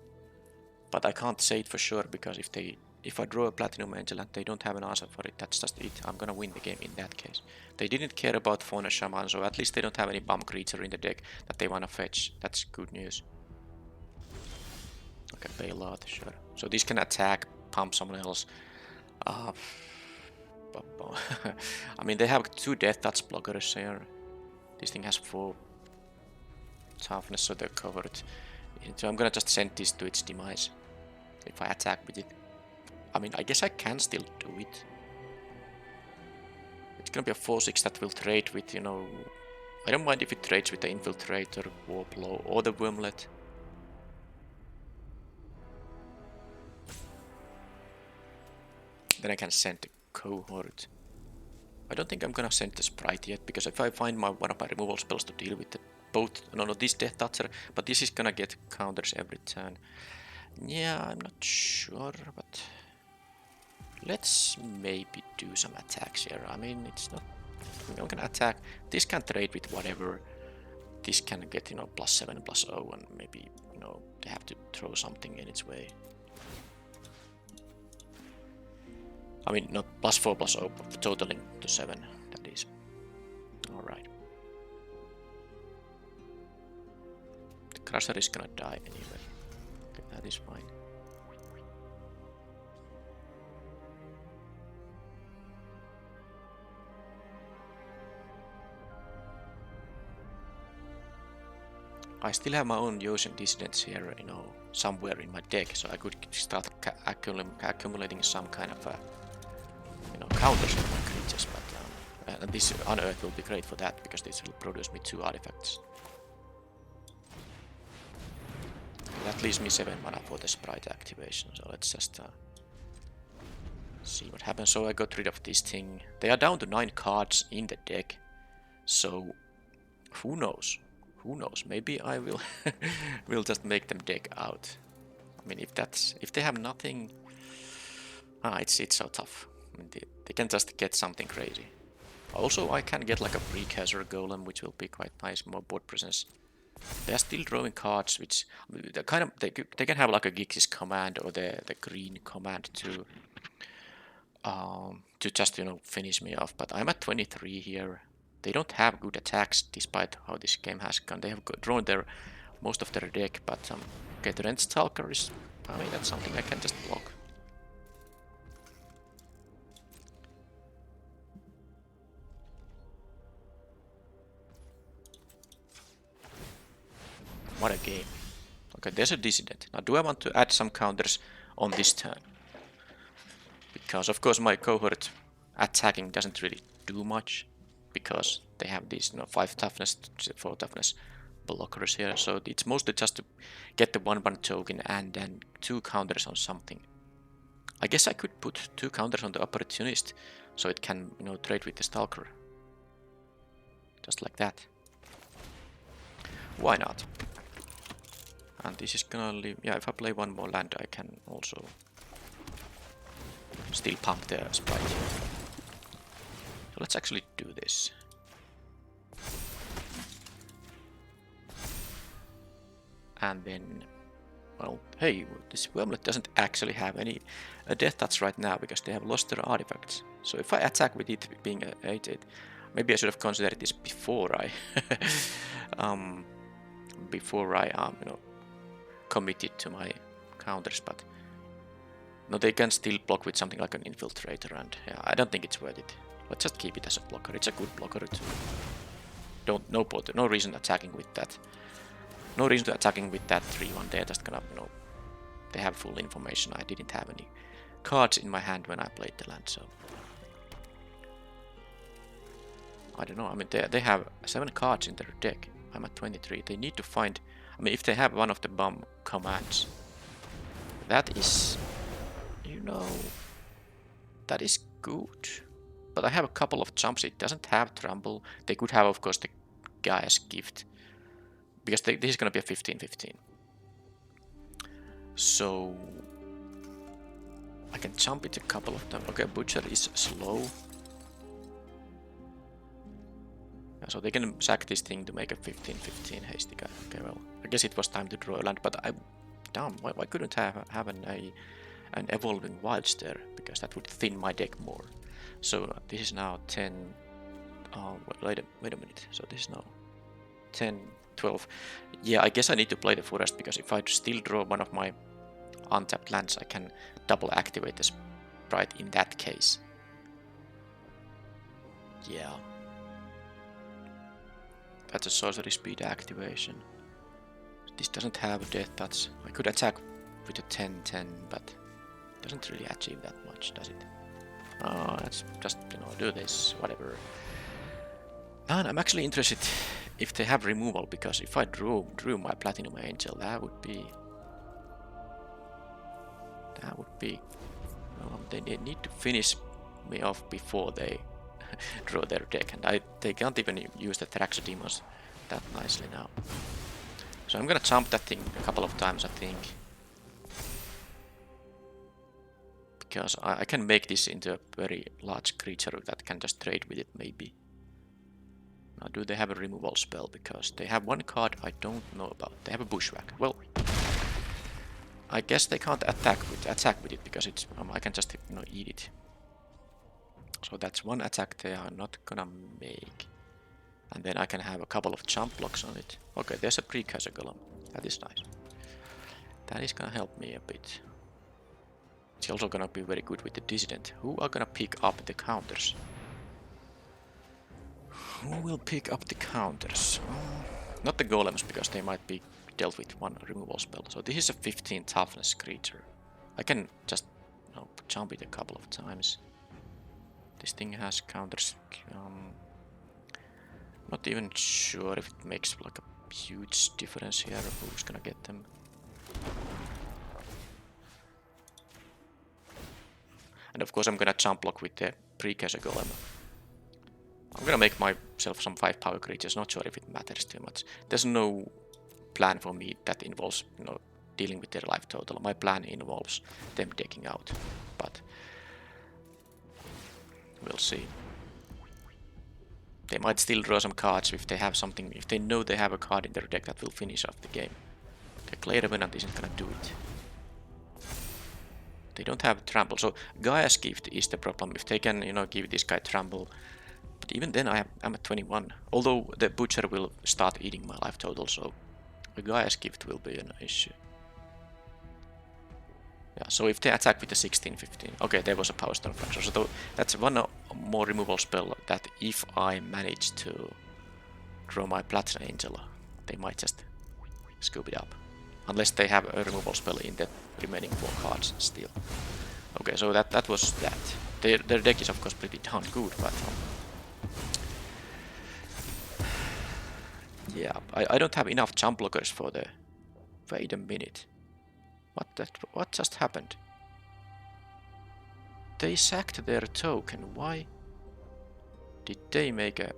But I can't say it for sure because if they if I draw a Platinum Angel and they don't have an answer for it, that's just it. I'm gonna win the game in that case. They didn't care about Fauna Shaman, so at least they don't have any bomb creature in the deck that they wanna fetch. That's good news. Okay, Bailout, sure. So this can attack, pump someone else. I mean, they have 2 Death Touch blockers here. This thing has 4 toughness, so they're covered. So I'm gonna just send this to its demise if I attack with it. I mean, I guess I can still do it. It's gonna be a 4-6 that will trade with, you know... I don't mind if it trades with the Infiltrator, Warplow, or the Wormlet. Then I can send the Cohort. I don't think I'm gonna send the Sprite yet, because if I find one of my removal spells to deal with this Death Toucher, but this is gonna get counters every turn. Yeah, I'm not sure, but let's maybe do some attacks here. I mean, it's not... I'm gonna attack. This can trade with whatever. This can get, you know, +7, +0, and maybe, you know, they have to throw something in its way. I mean, not +4, +0, but totaling to 7, that is. Alright. The Crusher is gonna die anyway. Okay, that is fine. I still have my own Ocean Dissidents here, you know, somewhere in my deck, so I could start accumulating some kind of, you know, counters on my creatures, but and this Unearth will be great for that, because this will produce me 2 artifacts. Okay, that leaves me 7 mana for the Sprite activation, so let's just see what happens. So I got rid of this thing. They are down to 9 cards in the deck, so who knows? Who knows? Maybe I will will just make them deck out. I mean, if they have nothing, it's so tough. I mean, they can just get something crazy. Also, I can get like a Precursor Golem, which will be quite nice, more board presence. They are still drawing cards, which they kind of they can have like a Gixis command or the green command to just, you know, finish me off. But I'm at 23 here. They don't have good attacks, despite how this game has gone. They have drawn most of their deck, but okay, the Rent Stalker is... I mean, that's something I can just block. What a game. Okay, there's a Dissident. Now, do I want to add some counters on this turn? Because, of course, my Cohort attacking doesn't really do much, because they have these, you know, 5 toughness, 4 toughness blockers here, so it's mostly just to get the 1/1 token and then 2 counters on something. I guess I could put 2 counters on the Opportunist, so it can, you know, trade with the Stalker. Just like that. Why not? And this is gonna leave... Yeah, if I play 1 more land, I can also still pump the Sprite here. So let's actually do this. And then, well, hey, this Wormlet doesn't actually have any Death Touch right now, because they have lost their artifacts. So if I attack with it being a 8/8, maybe I should have considered this before I you know, committed to my counters, but no, they can still block with something like an Infiltrator, and yeah, I don't think it's worth it. Let's just keep it as a blocker. It's a good blocker. No reason attacking with that. No reason to attacking with that 3/1. They're just gonna, you know, they have full information. I didn't have any cards in my hand when I played the land, so I don't know. I mean, they have 7 cards in their deck. I'm at 23. They need to find... I mean, if they have one of the bomb commands, that is, you know, that is good. But I have a couple of jumps. It doesn't have Trumble. They could have, of course, the Gaia's Gift, because this is going to be a 15/15. So I can jump it a couple of times. Okay, Butcher is slow. Yeah, so they can sack this thing to make a 15/15 hasty guy. Okay, well, I guess it was time to draw a land, but I... Damn, why couldn't I have a an evolving Wildster, because that would thin my deck more. So this is now 10. Wait a minute. So this is now 10, 12. Yeah, I guess I need to play the forest, because if I still draw one of my untapped lands, I can double activate the sprite in that case. Yeah. That's a sorcery speed activation. This doesn't have death touch. I could attack with a 10-10, but it doesn't really achieve that much, does it? Let's just, do this, whatever. And I'm actually interested if they have removal, because if I drew my Platinum Angel, that would be... Well, they need to finish me off before they draw their deck, and they can't even use the Thraxodemons that nicely now. So I'm gonna jump that thing a couple of times, I think. Because I can make this into a very large creature that can just trade with it, maybe. Now, do they have a removal spell? Because they have one card I don't know about. They have a Bushwhack. Well, I guess they can't attack with it, because it's I can just eat it. So that's one attack they are not gonna make. And then I can have a couple of jump blocks on it. Okay, there's a Precursor Golem. That is nice. That is gonna help me a bit. It's also gonna be very good with the Dissident. Who are gonna pick up the counters? Who will pick up the counters? Not the golems, because they might be dealt with one removal spell. So this is a 15 toughness creature. I can just jump it a couple of times. This thing has counters. Not even sure if it makes like a huge difference here. Who's gonna get them? And of course I'm gonna jump block with the Precursor Golem. I'm gonna make myself some 5 power creatures, not sure if it matters too much. There's no plan for me that involves, dealing with their life total. My plan involves them decking out, but we'll see. They might still draw some cards if they have something, if they know they have a card in their deck that will finish off the game. The Clay Revenant isn't gonna do it. They don't have Trample, so Gaia's Gift is the problem. If they can, give this guy Trample. But even then I'm at 21. Although the Butcher will start eating my life total, so a Gaia's Gift will be an issue. Yeah, so if they attack with the 16-15... Okay, there was a Power Stone Fracture, so that's one more removal spell that if I manage to draw my Platinum Angel, they might just scoop it up. Unless they have a removal spell in the remaining 4 cards still. Okay, so that was that. Their deck is of course pretty darn good, but... yeah, I don't have enough jump blockers for the... Wait a minute. What just happened? They sacked their token. Why did they make a...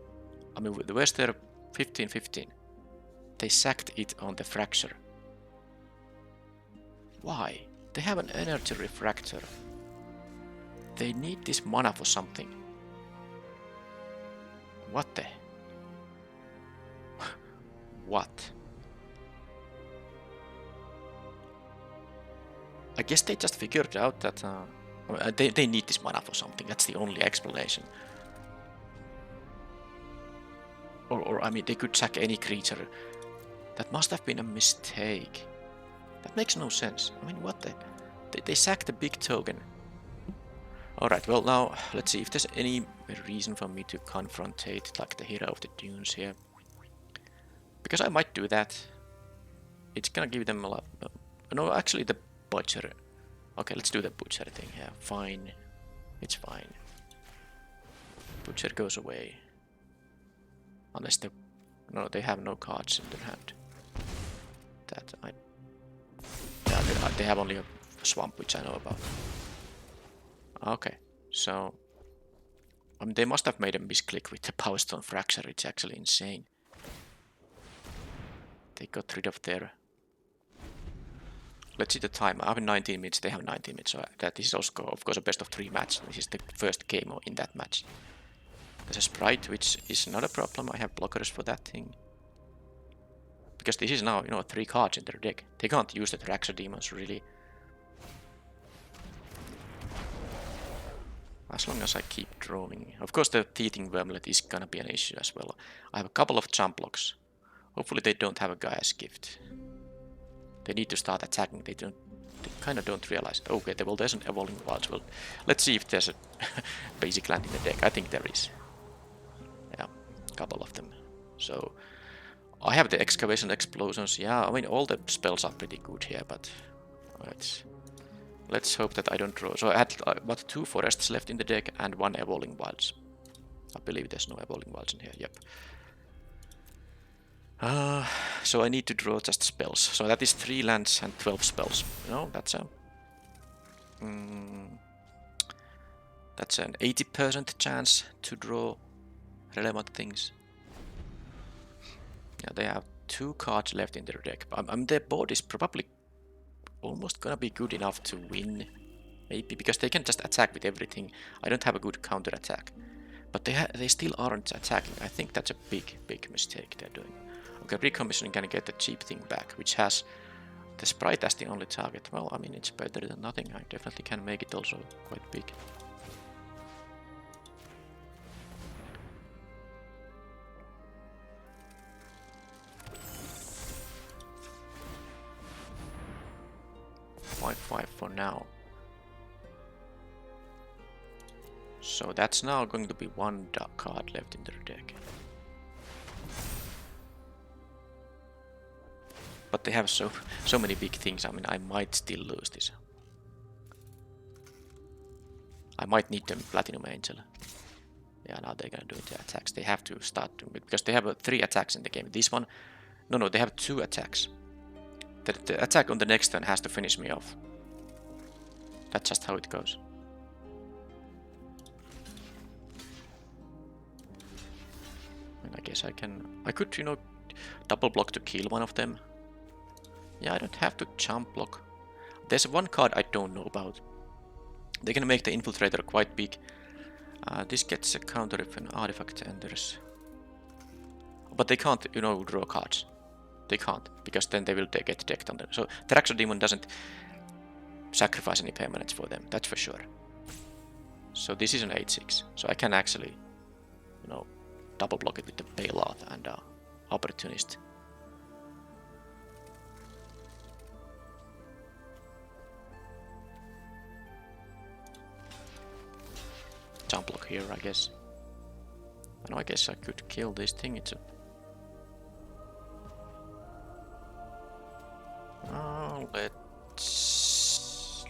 I mean, where's their 15-15? They sacked it on the Fracture. Why? They have an Energy Refractor. They need this mana for something. What the... What? I guess they just figured out that they need this mana for something. That's the only explanation. Or I mean, they could sack any creature. That must have been a mistake. That makes no sense. I mean, what the... They sacked the big token. Alright, well now, let's see if there's any reason for me to confrontate like the Hero of the Dunes here. Because I might do that. It's gonna give them a lot... No, actually the Butcher. Okay, let's do the Butcher thing here. Fine. It's fine. Butcher goes away. Unless they... No, they have no cards in their hand. That I... Yeah, they have only a swamp, which I know about. Okay, so... I mean, they must have made a misclick with the Power Stone Fracture. It's actually insane. They got rid of their... Let's see the time. I have 19 minutes, they have 19 minutes. So that is also, of course, a best of 3 match. This is the first game in that match. There's a Sprite, which is not a problem. I have blockers for that thing. Because this is now, 3 cards in their deck. They can't use the Thraxodemons, really. as long as I keep drawing. Of course, the Teething Wormlet is gonna be an issue as well. I have a couple of jump blocks. Hopefully they don't have a Gaia's Gift. They need to start attacking. They kind of don't realize it. Okay, well, there's an Evolving Wilds. Well, let's see if there's a basic land in the deck. I think there is. Yeah, a couple of them. So I have the Excavation Explosions. Yeah, I mean, all the spells are pretty good here, but let's hope that I don't draw. So I had about 2 forests left in the deck and 1 Evolving Wilds. I believe there's no Evolving Wilds in here. Yep. So I need to draw just spells. So that is 3 lands and 12 spells. No, that's a that's an 80% chance to draw relevant things. Yeah, they have 2 cards left in their deck. Their board is probably almost gonna be good enough to win, maybe, because they can just attack with everything. I don't have a good counter attack, but they still aren't attacking. I think that's a big mistake they're doing. Okay, recommissioning can get the cheap thing back, which has the sprite as the only target. Well, I mean, it's better than nothing. I definitely can make it also quite big. $5 for now. So that's now going to be 1 dark card left in their deck. But they have so many big things. I mean, I might still lose this. I might need them Platinum Angel. Yeah, now they're gonna do the attacks. They have to start doing it because they have 3 attacks in the game. This one, no, they have 2 attacks. The attack on the next turn has to finish me off. That's just how it goes. And I guess I could, you know, double block to kill one of them. Yeah, I don't have to jump block. There's 1 card I don't know about. They can make the Infiltrator quite big. This gets a counter if an artifact enters. But they can't, you know, draw cards. They can't, because then they will get decked on them. So Traxor Demon doesn't sacrifice any permanents for them, that's for sure. So this is an 8/6. So I can actually, you know, double block it with the Bailout and Opportunist. Jump block here, I guess. And I guess I could kill this thing. It's a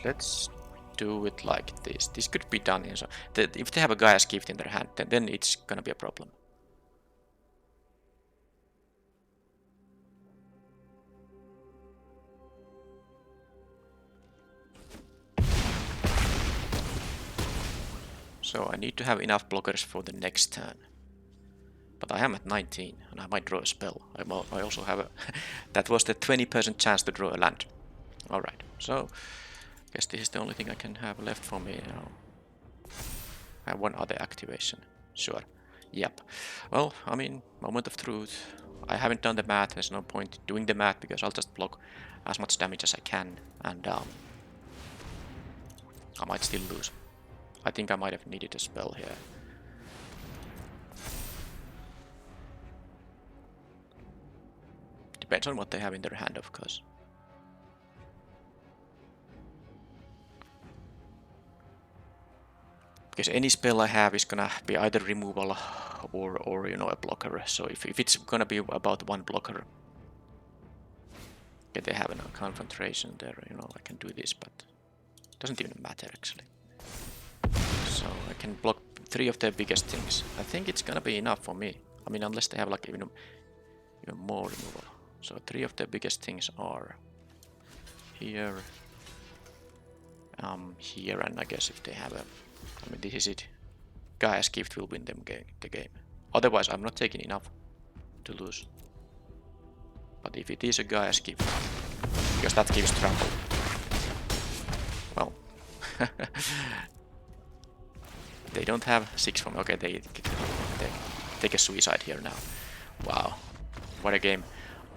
let's do it like this. This could be done here. So if they have a Gaia's Gift in their hand, then it's gonna be a problem. So I need to have enough blockers for the next turn. But I am at 19 and I might draw a spell. I also have a that was the 20% chance to draw a land. Alright, so I guess this is the only thing I can have left for me now. I have 1 other activation. Sure. Yep. Well, I mean, moment of truth. I haven't done the math. There's no point doing the math because I'll just block as much damage as I can, and I might still lose. I think I might have needed a spell here. Depends on what they have in their hand, of course. Because any spell I have is gonna be either removal or you know, a blocker. So if it's gonna be about 1 blocker, okay, they have a confrontation there. You know, I can do this, but it doesn't even matter actually. So I can block 3 of their biggest things. I think it's gonna be enough for me. I mean, unless they have like even more removal. So 3 of their biggest things are here, here, and I guess if they have a, I mean, this is it. Gaia's Gift will win them the game. Otherwise, I'm not taking enough to lose. But if it is a Gaia's Gift, because that gives trouble. Well, they don't have 6 from. Okay, they take a suicide here now. Wow, what a game!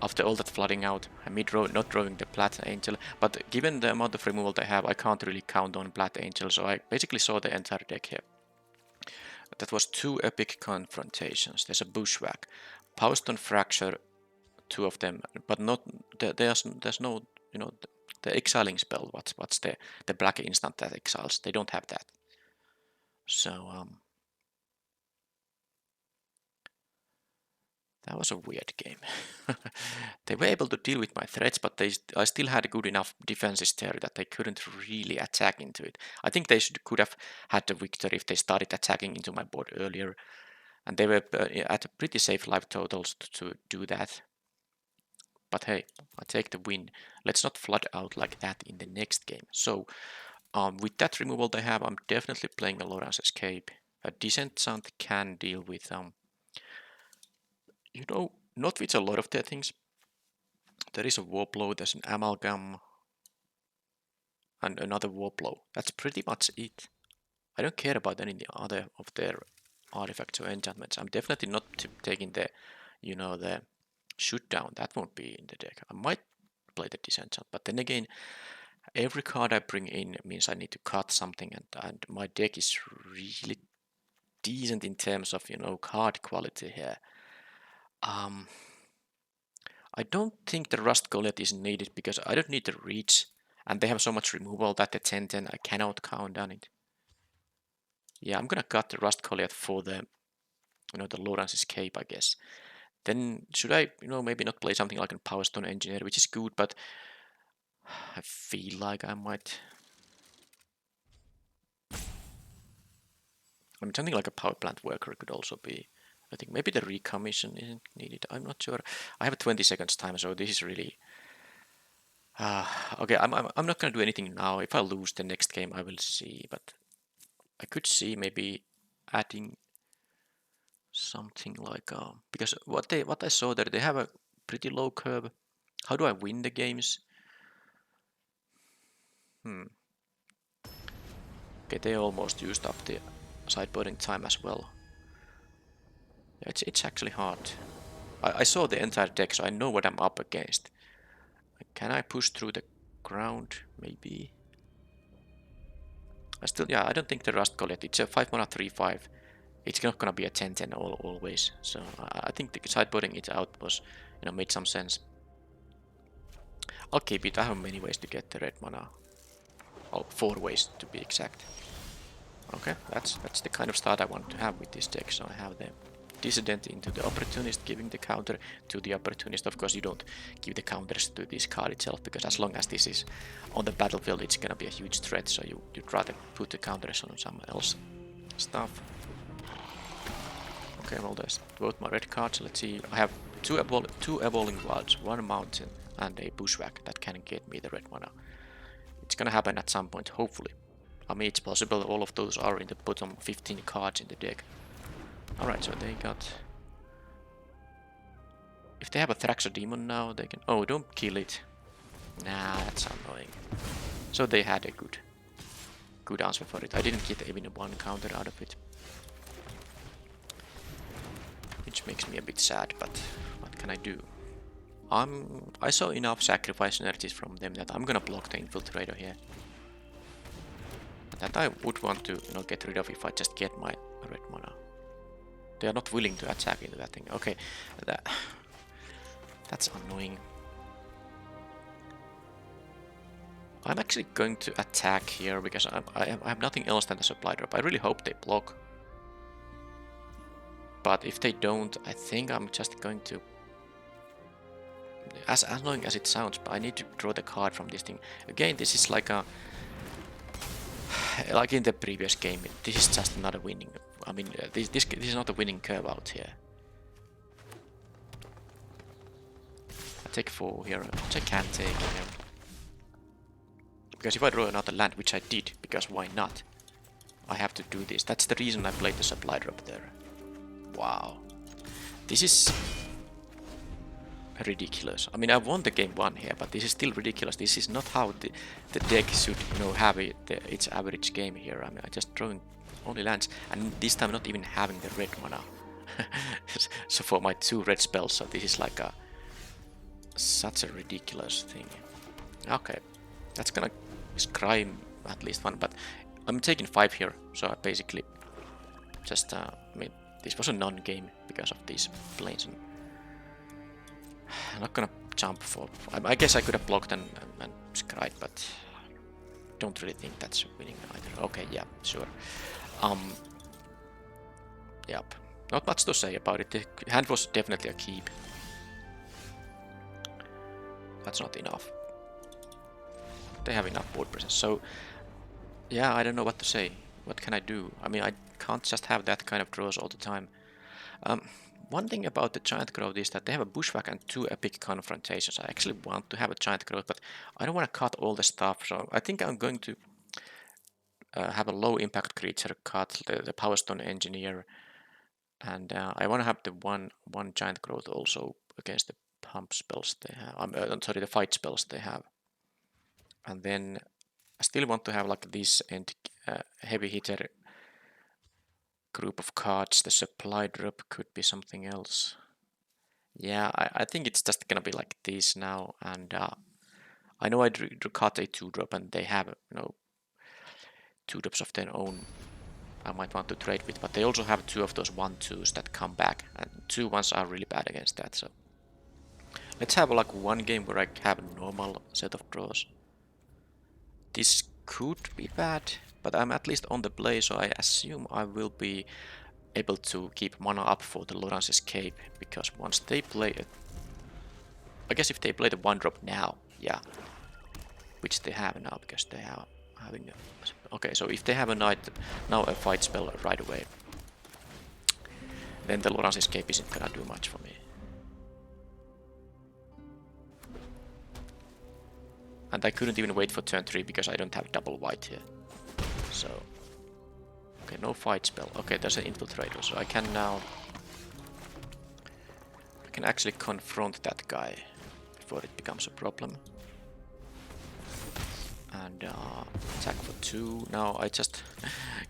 After all that flooding out, and me not drawing the Plat Angel, but given the amount of removal they have, I can't really count on Plat Angel, so I basically saw the entire deck here. That was 2 epic confrontations. There's a bushwhack, Powerstone fracture, 2 of them, but not there's no, you know, the exiling spell. What's the black instant that exiles? They don't have that. So that was a weird game. They were able to deal with my threats, but I still had good enough defenses there that they couldn't really attack into it. I think they could have had the victory if they started attacking into my board earlier, and they were at a pretty safe life totals to do that. But hey, I take the win. Let's not flood out like that in the next game. So with that removal they have, I'm definitely playing a Lorance Escape. A Descent Chant can deal with you know, not with a lot of their things. There is a Warblow, there's an Amalgam, and another Warblow. That's pretty much it. I don't care about any other of their artifacts or enchantments. I'm definitely not taking the, you know, the shoot down. That won't be in the deck. I might play the Disenchant, but then again, every card I bring in means I need to cut something, and my deck is really decent in terms of, you know, card quality here. I don't think the Rust Goliath is needed because I don't need the reach, and they have so much removal that the 10-10 I cannot count on it. Yeah, I'm gonna cut the Rust Goliath for the, you know, the Lorance Escape, I guess. Then should I, you know, maybe not play something like a Powerstone Engineer, which is good, but I feel like I might. I mean, something like a Power Plant Worker could also be. I think maybe the recommission isn't needed. I'm not sure. I have a 20 seconds time, so this is really. Okay, I'm not gonna do anything now. If I lose the next game, I will see. But I could see maybe adding something like because what I saw there, they have a pretty low curve. How do I win the games? Okay, they almost used up the sideboarding time as well. Yeah, it's actually hard. I saw the entire deck, so I know what I'm up against. Can I push through the ground? Maybe. I don't think the Rust Goliath. It's a 5 mana 3/5. It's not gonna be a 10-10 always. So I think the sideboarding it out was, you know, made some sense. I'll keep it. I have many ways to get the red mana. Well, 4 ways to be exact. Okay, that's the kind of start I want to have with this deck. So I have the Dissident into the Opportunist, giving the counter to the Opportunist. Of course, you don't give the counters to this card itself, because as long as this is on the battlefield, it's gonna be a huge threat. So you'd rather put the counters on someone else stuff. Okay, well, there's both my red cards. Let's see. I have two Evolving Wilds, 1 Mountain, and a Bushwhack that can get me the red mana. It's gonna happen at some point, hopefully. I mean, it's possible all of those are in the bottom 15 cards in the deck. Alright, so they got... If they have a Thraxo Demon now, they can... Oh, don't kill it. Nah, that's annoying. So they had a good answer for it. I didn't get even 1 counter out of it. Which makes me a bit sad, but what can I do? I saw enough sacrifice energies from them that I'm gonna block the Infiltrator here. That I would want to, you know, get rid of if I just get my red mana. They are not willing to attack into that thing. Okay, that's annoying. I'm actually going to attack here because I have nothing else than the supply drop. I really hope they block. But if they don't, I think I'm just going to... As annoying as it sounds, but I need to draw the card from this thing. Again, this is like a... Like in the previous game, this is just not a winning... I mean, this is not a winning curve out here. I take 4 here, which I can't take here. Because if I draw another land, which I did, because why not? I have to do this. That's the reason I played the supply drop there. Wow. This is ridiculous. I mean, I won the game 1 here, but this is still ridiculous. This is not how the deck should, you know, have its average game here. I mean, I just drawing only lands, and this time not even having the red mana. So for my 2 red spells, so this is like such a ridiculous thing. Okay, that's gonna scry at least 1, but I'm taking 5 here, so I basically Just, I mean, this was a non-game because of these planes. And I'm not gonna jump for... I guess I could have blocked and scried, but don't really think that's winning either. Okay, yeah, sure. Yep. Not much to say about it. The hand was definitely a keep. That's not enough. They have enough board presence. So, yeah, I don't know what to say. What can I do? I mean, I can't just have that kind of draws all the time. One thing about the giant growth is that they have a bushwhack and 2 epic confrontations. I actually want to have a giant growth, but I don't want to cut all the stuff. So I think I'm going to have a low impact creature cut, the Power Stone Engineer, and I want to have the one giant growth also against the pump spells they have. I'm sorry, the fight spells they have. And then I still want to have like this heavy hitter group of cards. The supply drop could be something else. Yeah, I think it's just gonna be like this now. And I know I drew cut a 2-drop, and they have 2-drops of their own. I might want to trade with, but they also have 2 of those 1/2s that come back, and 2 ones are really bad against that. So let's have like one game where I have a normal set of draws. This could be bad, but I'm at least on the play, so I assume I will be able to keep mana up for the Loran's Escape, because once they play it, I guess if they play the 1-drop now, yeah, which they have now, because they are having a, okay, so if they have a now a fight spell right away, then the Loran's Escape isn't gonna do much for me. And I couldn't even wait for turn 3 because I don't have double white here. So, okay, no fight spell. Okay, there's an infiltrator, so I can now... I can actually confront that guy before it becomes a problem. And attack for 2. Now I just...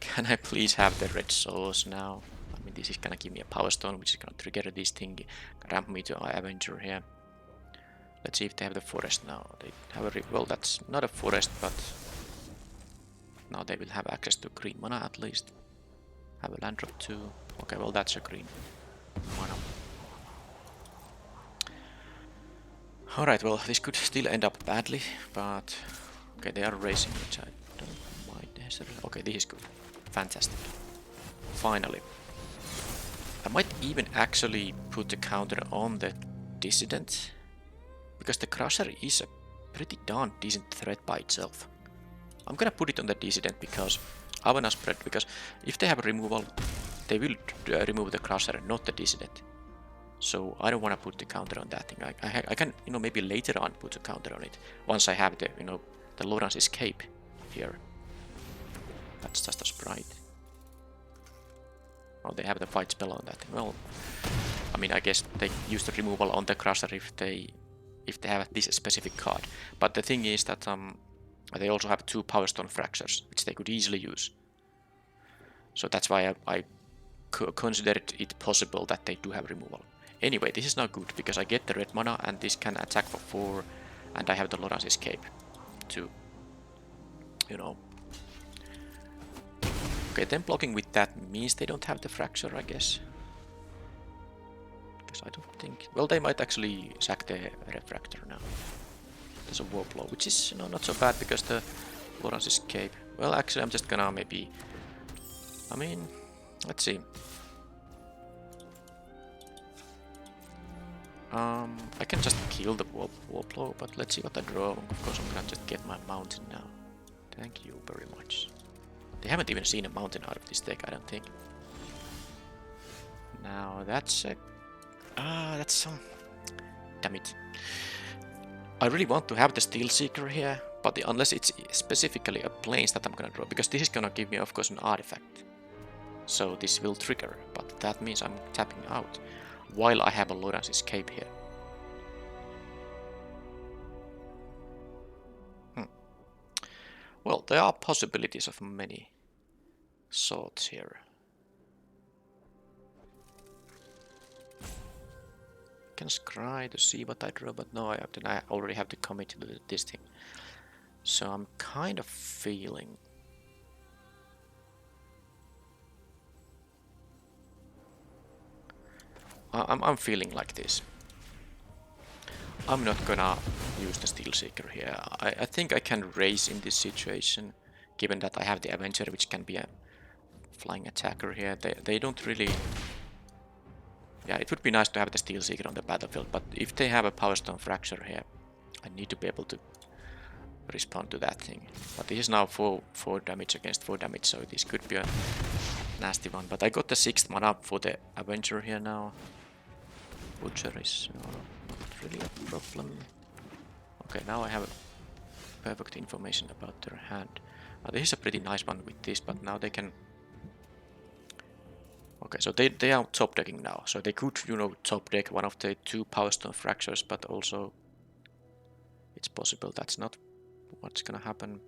Can I please have the red sauce now? I mean, this is gonna give me a power stone, which is gonna trigger this thing, ramp me to Avenger here. Let's see if they have the forest now. They have a... well, that's not a forest, but... now they will have access to green mana at least. Have a land drop too. Okay, well that's a green mana. Alright, well this could still end up badly, but... okay, they are racing, which I don't mind necessarily. Okay, this is good. Fantastic. Finally. I might even actually put the counter on the Dissident, because the Crusher is a pretty darn decent threat by itself. I'm gonna put it on the Dissident because I wanna spread, because if they have a removal, they will remove the Crusher, not the Dissident. So I don't wanna put the counter on that thing. I can, maybe later on put a counter on it once I have the, the Loran's Escape here. That's just a sprite. Oh, they have the fight spell on that thing. Well, I mean, I guess they use the removal on the Crusher if they have this specific card. But the thing is that they also have 2 Power Stone Fractures, which they could easily use. So that's why I considered it possible that they do have removal. Anyway, this is now good, because I get the red mana, and this can attack for 4, and I have the Loran's Escape to, Okay, then blocking with that means they don't have the Fracture, I guess. Because I don't think... well, they might actually sack the Refractor now. There's a War Blow, which is, not so bad, because the Loran's Escape... well, actually, I'm just gonna maybe... I mean, let's see. I can just kill the War Blow, but let's see what I draw. Of course, I'm gonna just get my mountain now. Thank you very much. They haven't even seen a mountain out of this deck, I don't think. Now, that's a... that's some... damn it. I really want to have the Steel Seeker here, but unless it's specifically a planes that I'm gonna draw, because this is gonna give me, of course, an artifact. So this will trigger, but that means I'm tapping out, while I have a Loran's Escape here. Well, there are possibilities of many sorts here. I can scry to see what I draw, but no, then I already have to commit to this thing. So I'm kind of feeling... I'm feeling like this. I'm not gonna use the Steel Seeker here. I think I can raise in this situation, given that I have the Avenger, which can be a flying attacker here. They don't really... Yeah, it would be nice to have the Steel Seeker on the battlefield, but if they have a Power Stone Fracture here, I need to be able to respond to that thing. But this is now 4 damage against 4 damage, so this could be a nasty one. But I got the 6th mana for the Avenger here now. Butcher is not really a problem. Okay, now I have perfect information about their hand. This is a pretty nice one with this, but now they can... Okay, so they are top decking now, so they could, you know, top deck one of the 2 Power Stone Fractures, but also it's possible that's not what's gonna happen.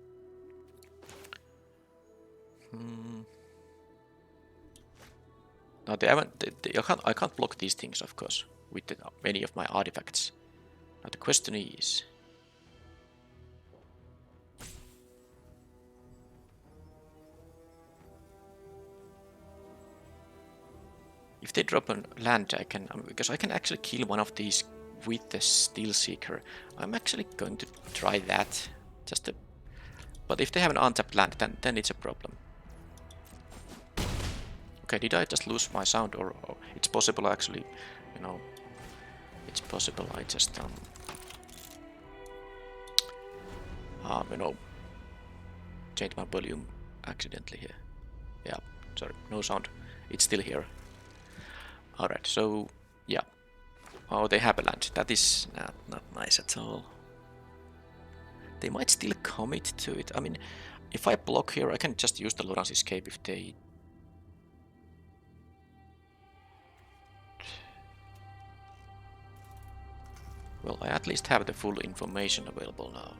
Now I can't block these things, of course, with any of my artifacts. Now the question is... If they drop a land, I can... because I can actually kill one of these with the Steel Seeker. I'm actually going to try that. But if they have an untapped land, then it's a problem. Okay, did I just lose my sound, or it's possible actually, you know, it's possible I just you know, change my volume accidentally here. Yeah, sorry, no sound. It's still here. Alright, so yeah. Oh, they have a land. That is not nice at all. They might still commit to it. I mean, if I block here, I can just use the Loran's Escape if they... Well, I at least have the full information available now.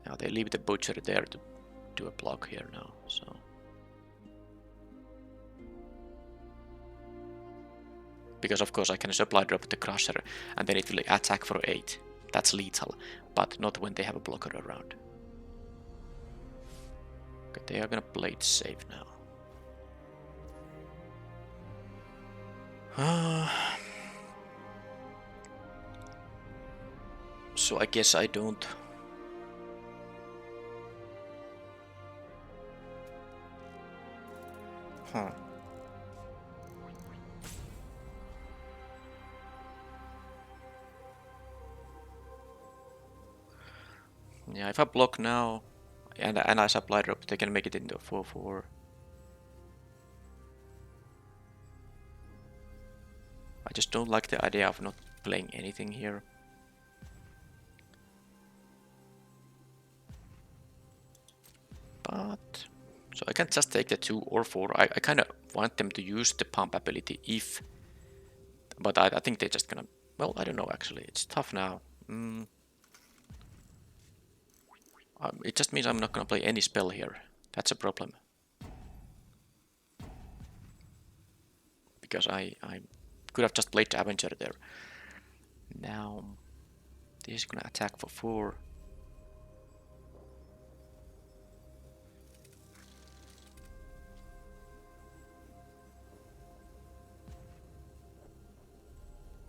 Now they leave the Butcher there to do a block here now, so... Because of course I can supply drop the Crusher and then it will attack for 8. That's lethal, but not when they have a blocker around. Okay, they are gonna play it safe now. So I guess I don't... Huh. Yeah, if I block now and I supply drop, they can make it into a 4/4. I just don't like the idea of not playing anything here. But... So I can just take the 2 or 4. I kind of want them to use the pump ability if... But I think they're just gonna... Well, I don't know actually. It's tough now. It just means I'm not gonna play any spell here. That's a problem. Because I could have just played the Avenger there. Now... This is gonna attack for 4.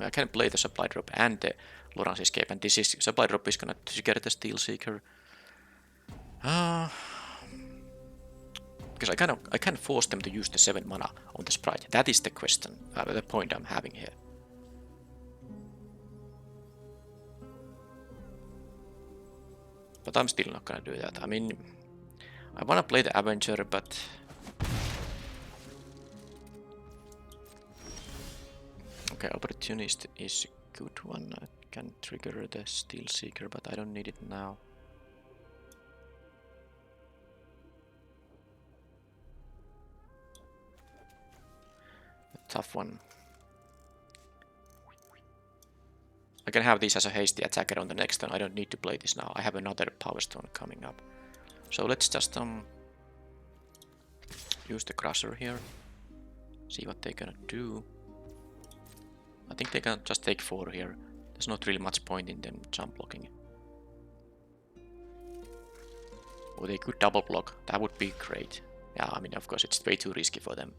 I can play the supply drop and the Loran's Escape, and this is supply drop is gonna trigger the Steel Seeker. Because I can force them to use the 7 mana on the sprite. That is the question, the point I'm having here. But I'm still not gonna do that. I mean, I wanna play the Avenger, but... Okay, Opportunist is a good one. I can trigger the Steel Seeker, but I don't need it now. A tough one. I can have this as a hasty attacker on the next turn. I don't need to play this now. I have another Power Stone coming up. So let's just use the Crusher here. See what they're gonna do. I think they can just take 4 here. There's not really much point in them jump blocking. Or they could double block. That would be great. Yeah, I mean, of course, it's way too risky for them.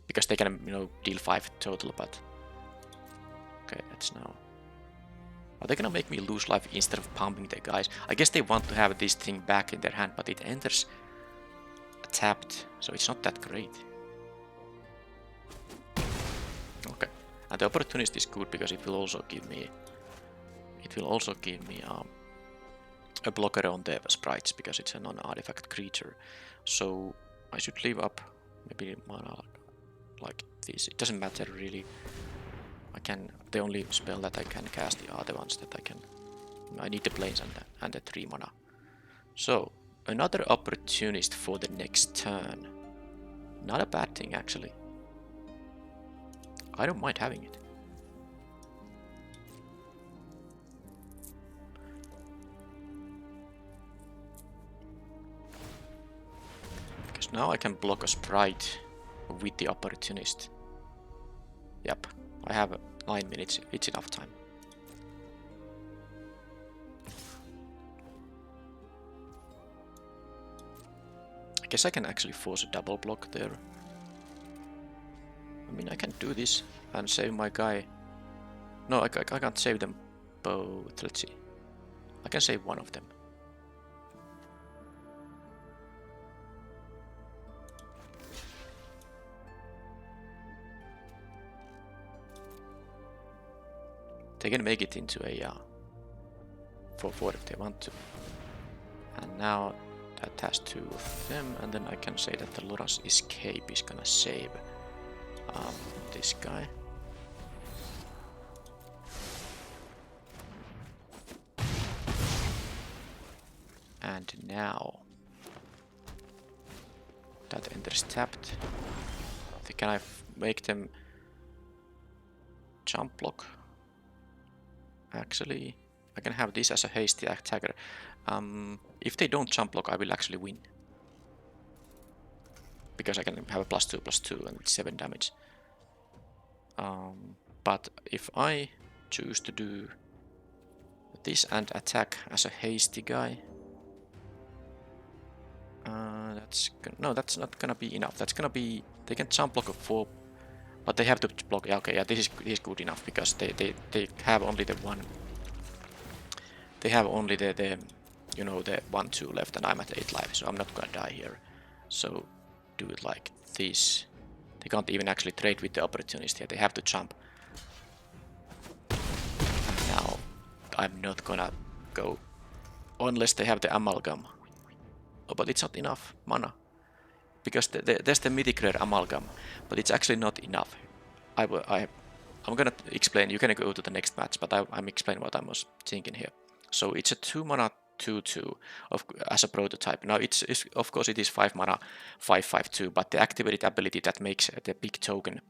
because they can, you know, deal 5 total, but... Okay, that's now... Are they gonna make me lose life instead of pumping the guys? I guess they want to have this thing back in their hand, but it enters tapped, so it's not that great. Okay, and the opportunist is good because it will also give me... It will also give me a blocker on the sprites because it's a non-artifact creature. So I should leave up maybe mana like this. It doesn't matter really. I can, the only spell that I can cast are the ones that I can. I need the planes and the 3 mana. So another opportunist for the next turn. Not a bad thing actually. I don't mind having it. Because now I can block a sprite with the opportunist. Yep, I have 9 minutes, it's enough time. I guess I can actually force a double block there. I mean, I can do this and save my guy. No, I can't save them both. Let's see. I can save one of them. They can make it into a 4/4 if they want to. And now that has 2 of them, and then I can say that the Lora's escape is gonna save this guy. And now that enters tapped. Can I make them jump block? Actually, I can have this as a hasty attacker. If they don't jump block, I will actually win. Because I can have a +2/+2 and it's 7 damage. But if I choose to do this and attack as a hasty guy, that's not gonna be enough. That's gonna be, they can jump block a 4, but they have to block. Yeah, okay, yeah, this is good enough because they have only the one. They have only the you know, the 1/2 left, and I'm at 8 life, so I'm not gonna die here. So do it like this. They can't even actually trade with the opportunist here. They have to jump. Now I'm not gonna go unless they have the amalgam. Oh, but it's not enough mana. Because there's the mythic rare amalgam, but it's actually not enough. I'm gonna explain. You can go to the next match, but I'm explaining what I was thinking here. So it's a 2 mana 2/2 as a prototype. Now it's of course it is 5 mana 5/5/2, but the activated ability that makes the big token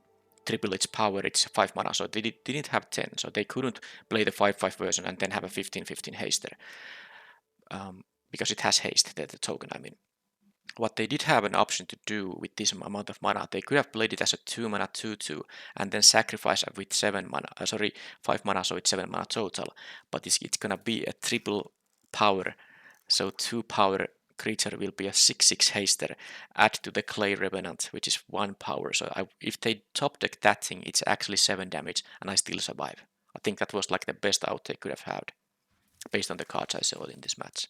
triple its power, it's 5 mana. So they didn't have 10, so they couldn't play the 5/5 version and then have a 15/15 haster. Because it has haste, the token, I mean. What they did have an option to do with this amount of mana, they could have played it as a 2 mana 2/2 and then sacrifice with 7 mana, 5 mana, so it's 7 mana total. But it's gonna be a triple power, so 2 power creature will be a 6/6 haster, add to the Clay Revenant, which is 1 power. So if they top deck that thing, it's actually 7 damage, and I still survive. I think that was like the best out they could have had, based on the cards I saw in this match.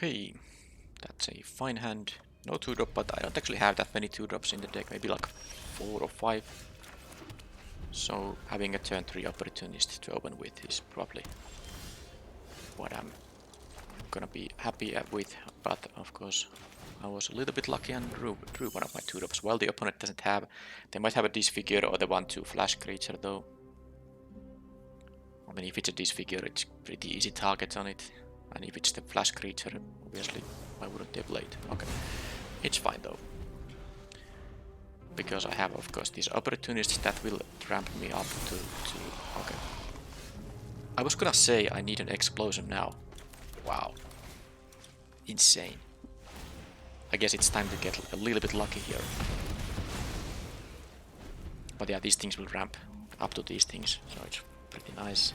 Okay, that's a fine hand. No 2-drop, but I don't actually have that many 2-drops in the deck, maybe like 4 or 5. So having a turn 3 opportunist to open with is probably what I'm gonna be happy with, but of course I was a little bit lucky and drew one of my 2-drops. Well, the opponent doesn't have. They might have a disfigure or the 1/2 flash creature though. I mean, if it's a disfigure, it's pretty easy target on it. And if it's the flash creature, obviously, why wouldn't they play it? Okay, it's fine though. Because I have, of course, these opportunists that will ramp me up to... Okay. I was gonna say I need an explosion now. Wow. Insane. I guess it's time to get a little bit lucky here. But yeah, these things will ramp up to these things, so it's pretty nice.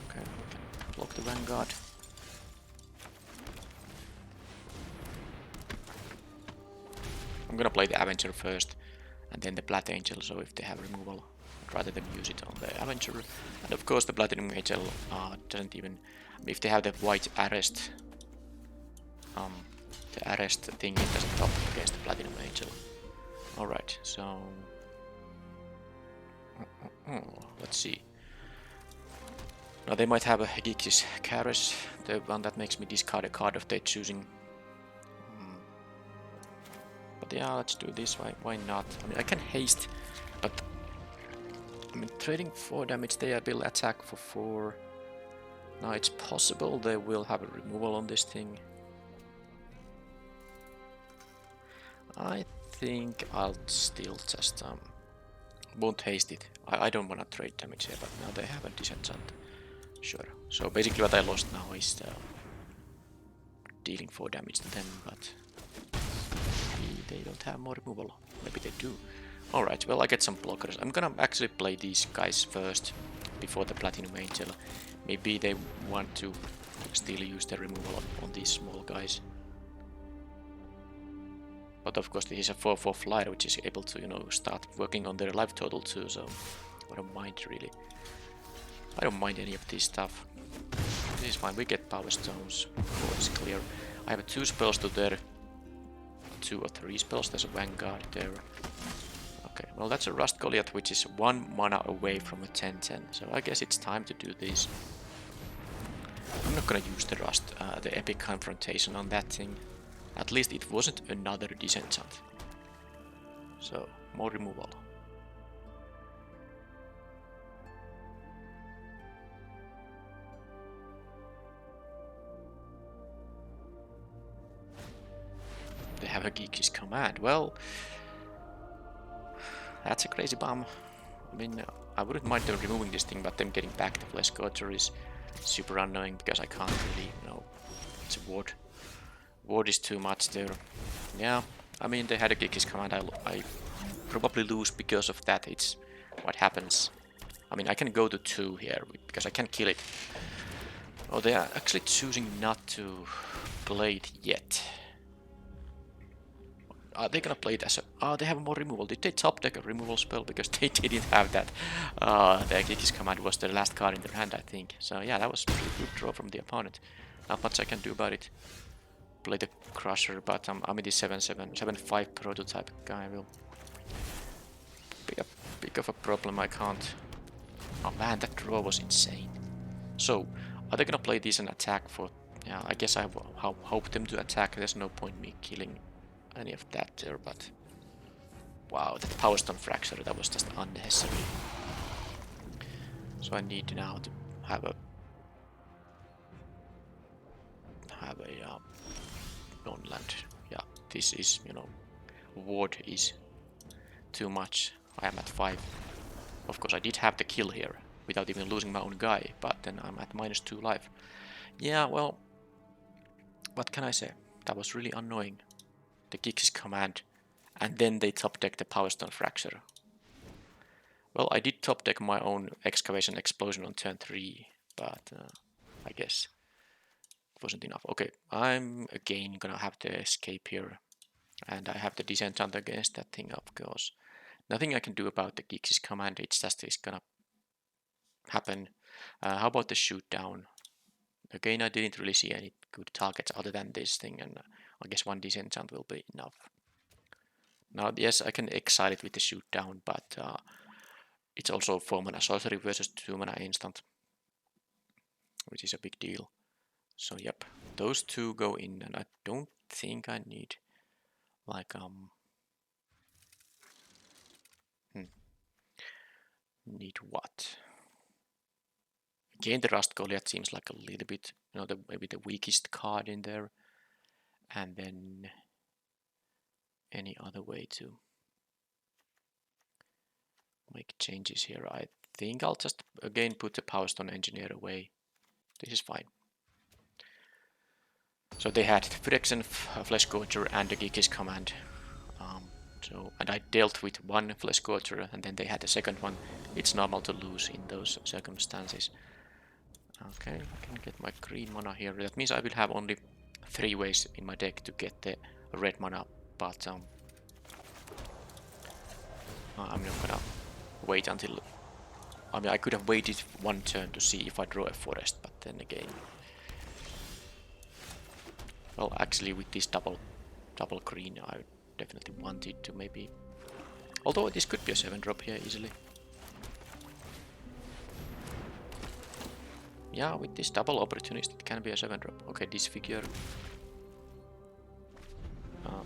Okay, we can block the Vanguard. I'm gonna play the Avenger first, and then the Plat Angel, so if they have removal, I'd rather them use it on the Avenger. And of course the Platinum Angel doesn't even... if they have the white arrest, the arrest thing, it doesn't top against the Platinum Angel. Alright, so... let's see. Now they might have a Gixis Karis, the one that makes me discard a card of their choosing. But yeah, let's do this, why not? I mean, I can haste, but... I mean, trading 4 damage, they will attack for 4. Now it's possible they will have a removal on this thing. I think I'll still just won't haste it. I don't want to trade damage here, but now they have a disenchant. Sure. So basically what I lost now is dealing 4 damage to them, but they don't have more removal. Maybe they do. Alright, well I get some blockers. I'm gonna actually play these guys first before the Platinum Angel. Maybe they want to still use the removal on these small guys. But of course this is a 4/4 flyer which is able to, you know, start working on their life total too, so I don't mind really. I don't mind any of this stuff. This is fine, we get Power Stones. Oh, it's clear. I have 2 spells to their 2 or 3 spells. There's a Vanguard there. Okay, well that's a Rust Goliath which is 1 mana away from a 10/10, so I guess it's time to do this. I'm not gonna use the Rust, the Epic Confrontation on that thing. At least it wasn't another disenchant. So, more removal. They have a Gixis Command. Well, that's a crazy bomb. I mean, I wouldn't mind them removing this thing, but them getting back the Flesh Gorger is super annoying because I can't really, you know, it's a ward. Ward is too much there. Yeah, I mean, they had a Gixis Command. I probably lose because of that. It's what happens. I mean, I can go to 2 here because I can kill it. Oh, they are actually choosing not to play it yet. Are they gonna play it as a... oh, they have more removal. Did they top deck a removal spell? Because they didn't have that. The Gixis Command was the last card in their hand, I think. So yeah, that was a pretty good draw from the opponent. Not much I can do about it. Play the Crusher, but I'm in the 7/5 prototype guy. Will be a big of a problem. I can't... oh man, that draw was insane. So, are they gonna play this and attack for... yeah, I guess I hope them to attack. There's no point me killing any of that there, but... wow, that Power Stone Fracture, that was just unnecessary. So I need now to have a non-land. Yeah, this is, you know, ward is too much. I am at 5. Of course, I did have the kill here without even losing my own guy, but then I'm at -2 life. Yeah, well, what can I say? That was really annoying. The Gixis Command, and then they top deck the Power Stone Fracture. Well, I did top deck my own Excavation Explosion on turn 3, but I guess wasn't enough. Okay, I'm again gonna have to escape here, and I have the disenchant against that thing, of course. Nothing I can do about the Gixis Command, it's just it's gonna happen. How about the shoot down? Again, I didn't really see any good targets other than this thing, and I guess 1 disenchant will be enough. Now, yes, I can exile it with the shoot down, but it's also 4 mana sorcery versus 2 mana instant, which is a big deal. So yep, those 2 go in, and I don't think I need like need what? Again, the Rust Goliath seems like a little bit, you know, maybe the weakest card in there, and then any other way to make changes here. I think I'll just again put the Power Stone Engineer away. This is fine. So they had Phyrexian, Flesh Gorger, and the Gixis Command. So, and I dealt with one flesh quarter and then they had a second one. It's normal to lose in those circumstances. Okay, I can get my green mana here. That means I will have only 3 ways in my deck to get the red mana, but I'm not gonna wait until... I mean, I could have waited one turn to see if I draw a forest, but then again... Well, actually with this double green, I definitely wanted to maybe... Although this could be a 7-drop here easily. Yeah, with this double opportunist, it can be a 7-drop. Okay, disfigure.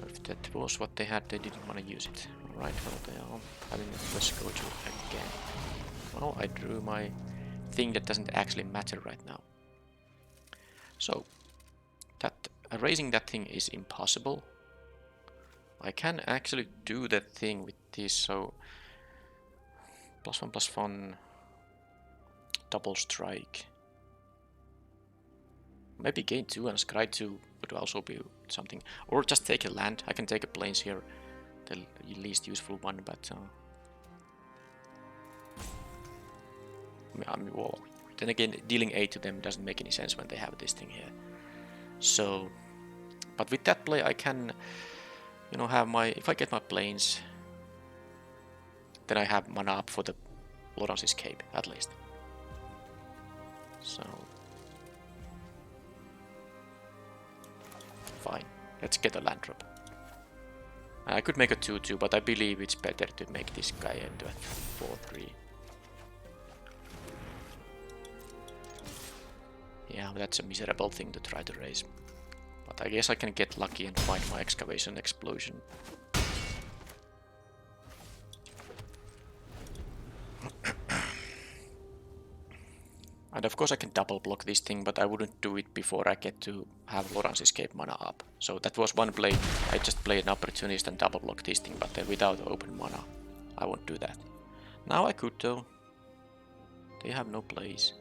If that was what they had, they didn't want to use it. Alright, well, they are having a let's go to again. Well, I drew my thing that doesn't actually matter right now. So, that erasing that thing is impossible. I can actually do that thing with this, so... +1/+1... double strike. Maybe gain 2 and scry 2 would also be something. Or just take a land. I can take a plains here. The least useful one, but... I mean, well, then again, dealing 8 to them doesn't make any sense when they have this thing here. So... But with that play I can... You know, have my... If I get my plains... Then I have mana up for the Loran's Escape, at least. So... Fine. Let's get a land drop. I could make a 2/2, but I believe it's better to make this guy into a 4/3. Yeah, that's a miserable thing to try to raise. But I guess I can get lucky and find my excavation explosion. And of course I can double block this thing, but I wouldn't do it before I get to have Loran's Escape mana up. So that was one play. I just played an opportunist and double block this thing, but then without open mana, I won't do that. Now I could though. They have no plays.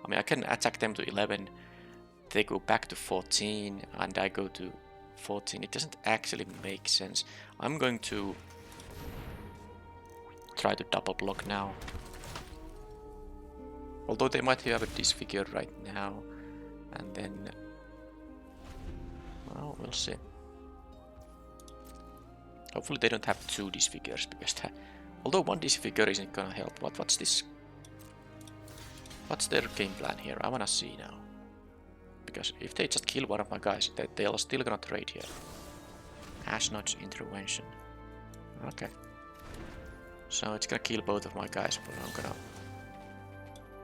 I mean, I can attack them to 11. They go back to 14, and I go to 14. It doesn't actually make sense. I'm going to try to double block now. Although they might have a disfigure right now, and then... Well, we'll see. Hopefully they don't have 2 disfigures, because that... Although 1 disfigure isn't gonna help. What's this? What's their game plan here? I wanna see now. Because if they just kill one of my guys, they're still gonna trade here. Ash Notch Intervention. Okay. So it's gonna kill both of my guys, but I'm gonna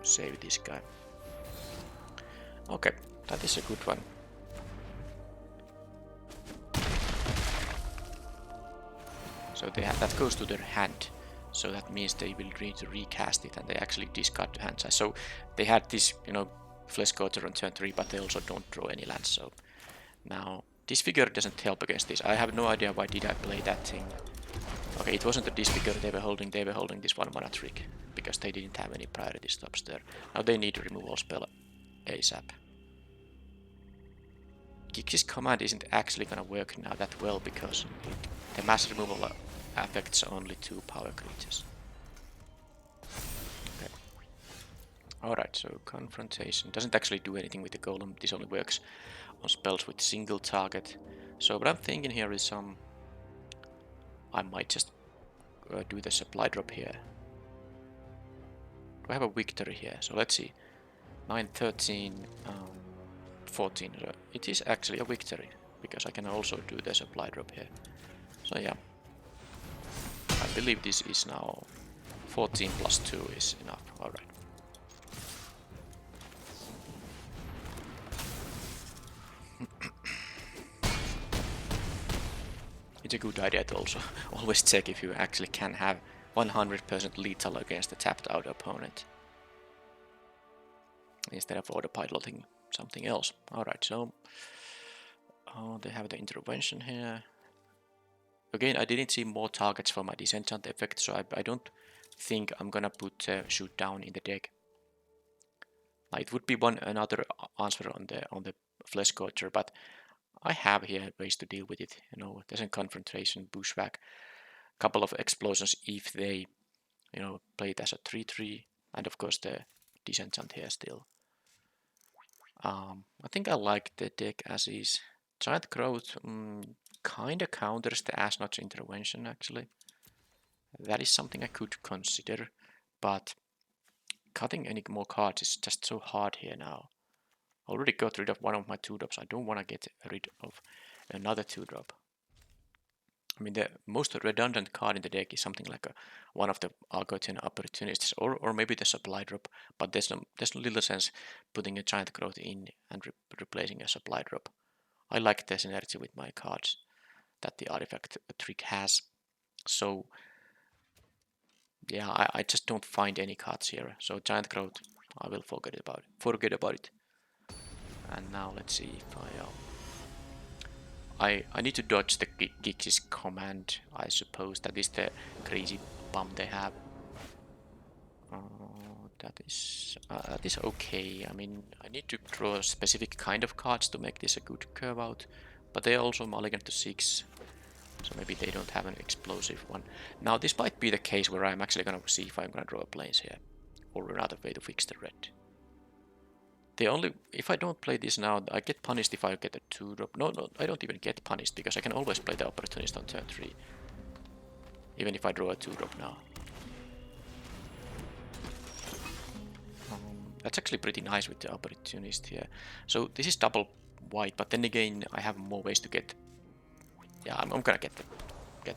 save this guy. Okay, that is a good one. So they that goes to their hand. So that means they will need to recast it, and they actually discard the hand size. So they had this, you know, Flesh Quarter on turn 3, but they also don't draw any lands. So now Disfigure doesn't help against this. I have no idea why did I play that thing. Okay, it wasn't a Disfigure they were holding this 1 mana trick, because they didn't have any priority stops there. Now they need a removal spell ASAP. Gix's command isn't actually gonna work now that well, because the mass removal affects only 2 power creatures. Okay. Alright, so Confrontation doesn't actually do anything with the Golem. This only works on spells with single target. So what I'm thinking here is I might just do the supply drop here. Do I have a victory here? So let's see. 9, 13, 14. So it is actually a victory, because I can also do the supply drop here. So yeah. I believe this is now 14 plus 2 is enough. Alright. It's a good idea to also always check if you actually can have 100% lethal against a tapped out opponent, instead of autopiloting something else. Alright, so they have the intervention here. Again, I didn't see more targets for my disenchant effect, so I don't think I'm gonna put shoot down in the deck. It would be another answer on the Flesh Scorcher, but I have here ways to deal with it. You know, there's a Confrontation, Bushwhack. couple of explosions if they, you know, play it as a 3/3, and of course the disenchant here still. I think I like the deck as is. Giant Growth kinda counters the Ashnod's intervention actually. That is something I could consider, but cutting any more cards is just so hard here now. I already got rid of one of my 2-drops. I don't want to get rid of another 2-drop. I mean, the most redundant card in the deck is something like one of the Argotian Opportunists, or maybe the Supply Drop, but there's no little sense putting a Giant Growth in and replacing a Supply Drop. I like the synergy with my cards that the artifact trick has. So, yeah, I just don't find any cards here. So Giant Growth, I will forget about it. And now let's see if I need to dodge the Gix's command. I suppose that is the crazy bomb they have. That is okay. I mean, I need to draw a specific kind of cards to make this a good curve out, but they are also mulligan to 6, so maybe they don't have an explosive one. Now this might be the case where I'm actually gonna see if I'm gonna draw a plains here, or another way to fix the red. If I don't play this now, I get punished if I get a 2-drop. No, I don't even get punished because I can always play the Opportunist on turn 3. Even if I draw a 2-drop now. That's actually pretty nice with the Opportunist here. So this is double white, but then again I have more ways to get. Yeah, I'm gonna get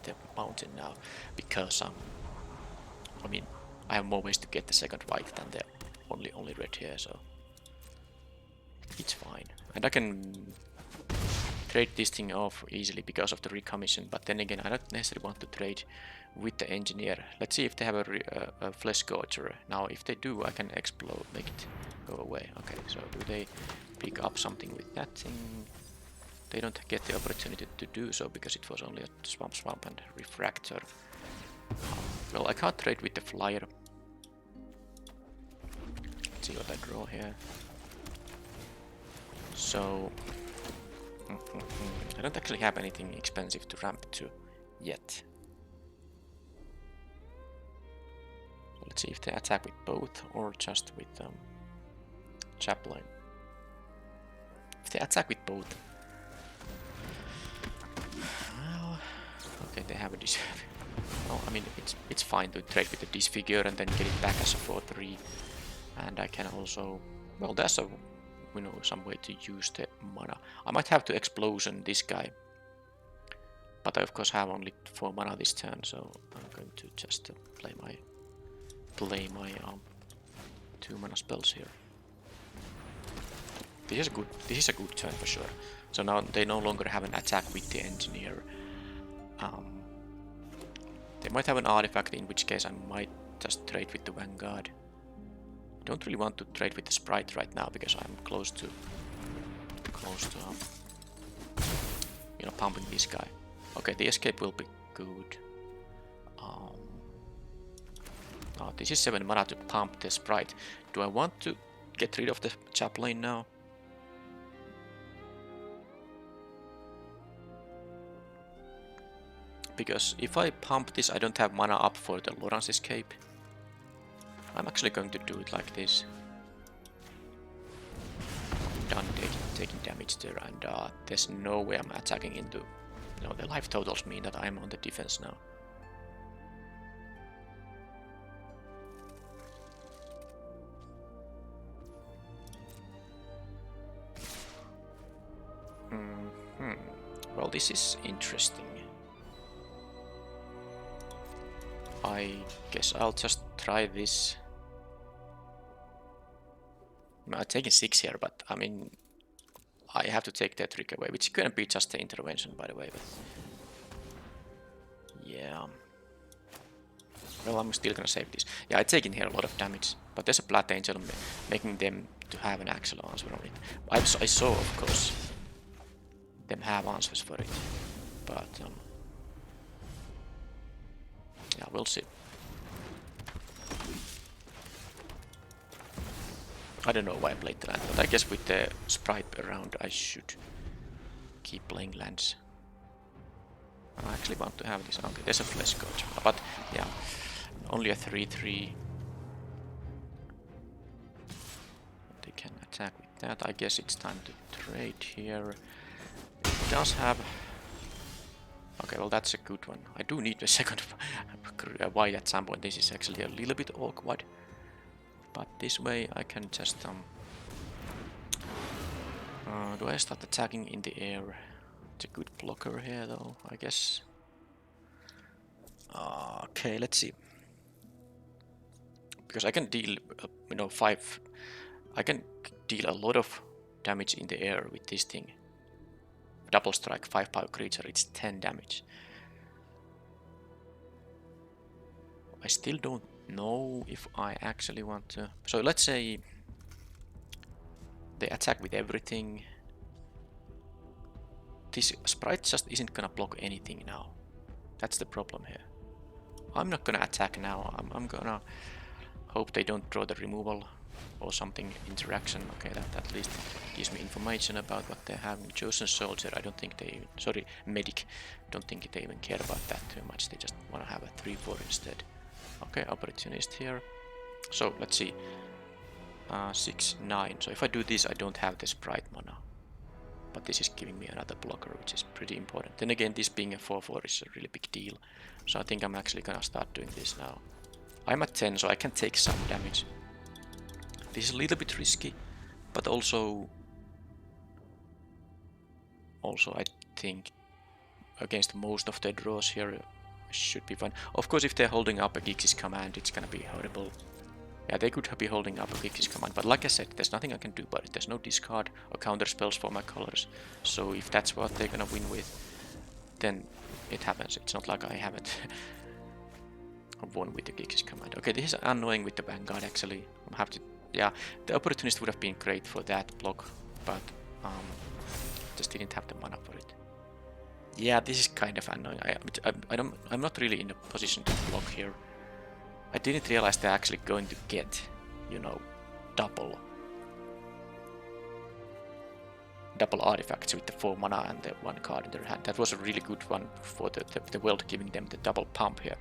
the mountain now because I mean I have more ways to get the second white than the only red here, so it's fine. And I can trade this thing off easily because of the recommission, but then again I don't necessarily want to trade with the engineer. Let's see if they have a flesh gorger. Now if they do, I can explode, make it go away. Okay, so do they pick up something with that thing? They don't get the opportunity to do so because it was only a swamp and refractor. Well, I can't trade with the flyer. Let's see what I draw here. So I don't actually have anything expensive to ramp to yet. Let's see if they attack with both or just with Chaplain. If they attack with both, well, okay, they have a disfigure. Well, I mean, it's fine to trade with the disfigure and then get it back as a 4/3, and I can also, well, there's some way to use the mana. I might have to explosion this guy, but I of course have only 4 mana this turn, so I'm going to just play my 2 mana spells here. This is a good turn for sure. So now they no longer have an attack with the engineer. They might have an artifact, in which case I might just trade with the Vanguard. I don't really want to trade with the Sprite right now because I'm close to pumping this guy. Okay, the escape will be good. Now this is 7 mana to pump the Sprite. Do I want to get rid of the Chaplain now? Because if I pump this, I don't have mana up for the Lorance escape. I'm actually going to do it like this. Done taking damage there, and there's no way I'm attacking into. You know, the life totals mean that I'm on the defense now. Well, this is interesting. I guess I'll just try this. I'm taking 6 here, but I mean, I have to take that trick away, which is gonna be just the intervention, by the way. But yeah. Well, I'm still gonna save this. Yeah, I take in here a lot of damage, but there's a Blood Angel making them to have an actual answer on it. I saw, of course, them have answers for it, but yeah, we'll see. I don't know why I played the land, but I guess with the Sprite around I should keep playing lands. I actually want to have this. Okay, there's a flesh coach, but yeah, only a 3/3. They can attack with that. I guess it's time to trade here. It does have. Okay, well that's a good one. I do need a second white at some point. This is actually a little bit awkward, but this way I can just do I start attacking in the air? It's a good blocker here, though, I guess. Okay, let's see. Because I can deal, you know, 5. I can deal a lot of damage in the air with this thing. Double strike, 5 power creature, it's 10 damage. I still don't know if I actually want to. So let's say they attack with everything. This sprite just isn't gonna block anything now. That's the problem here. I'm not gonna attack now. I'm gonna hope they don't draw the removal or something interaction. Okay, that at least gives me information about what they're having. Chosen soldier, I don't think they, sorry, medic, don't think they even care about that too much. They just want to have a 3/4 instead. Okay, opportunist here. So let's see. 6, 9. So if I do this, I don't have the sprite mana. But this is giving me another blocker, which is pretty important. Then again, this being a 4/4 is a really big deal. So I think I'm actually gonna start doing this now. I'm at 10, so I can take some damage. This is a little bit risky, but also I think against most of their draws here should be fine. Of course, if they're holding up a Gixis command, it's gonna be horrible. Yeah, they could be holding up a Gixis command, but like I said, there's nothing I can do about it. There's no discard or counter spells for my colors. So if that's what they're gonna win with, then it happens. It's not like I haven't won with the Gixis command. Okay, this is annoying with the Vanguard actually. I have to, yeah, the opportunist would have been great for that block, but just didn't have the mana for it. Yeah, this is kind of annoying. I'm not really in a position to block here. I didn't realize they're actually going to get, you know, double artifacts with the 4 mana and the 1 card in their hand. That was a really good one for the world, giving them the double pump here.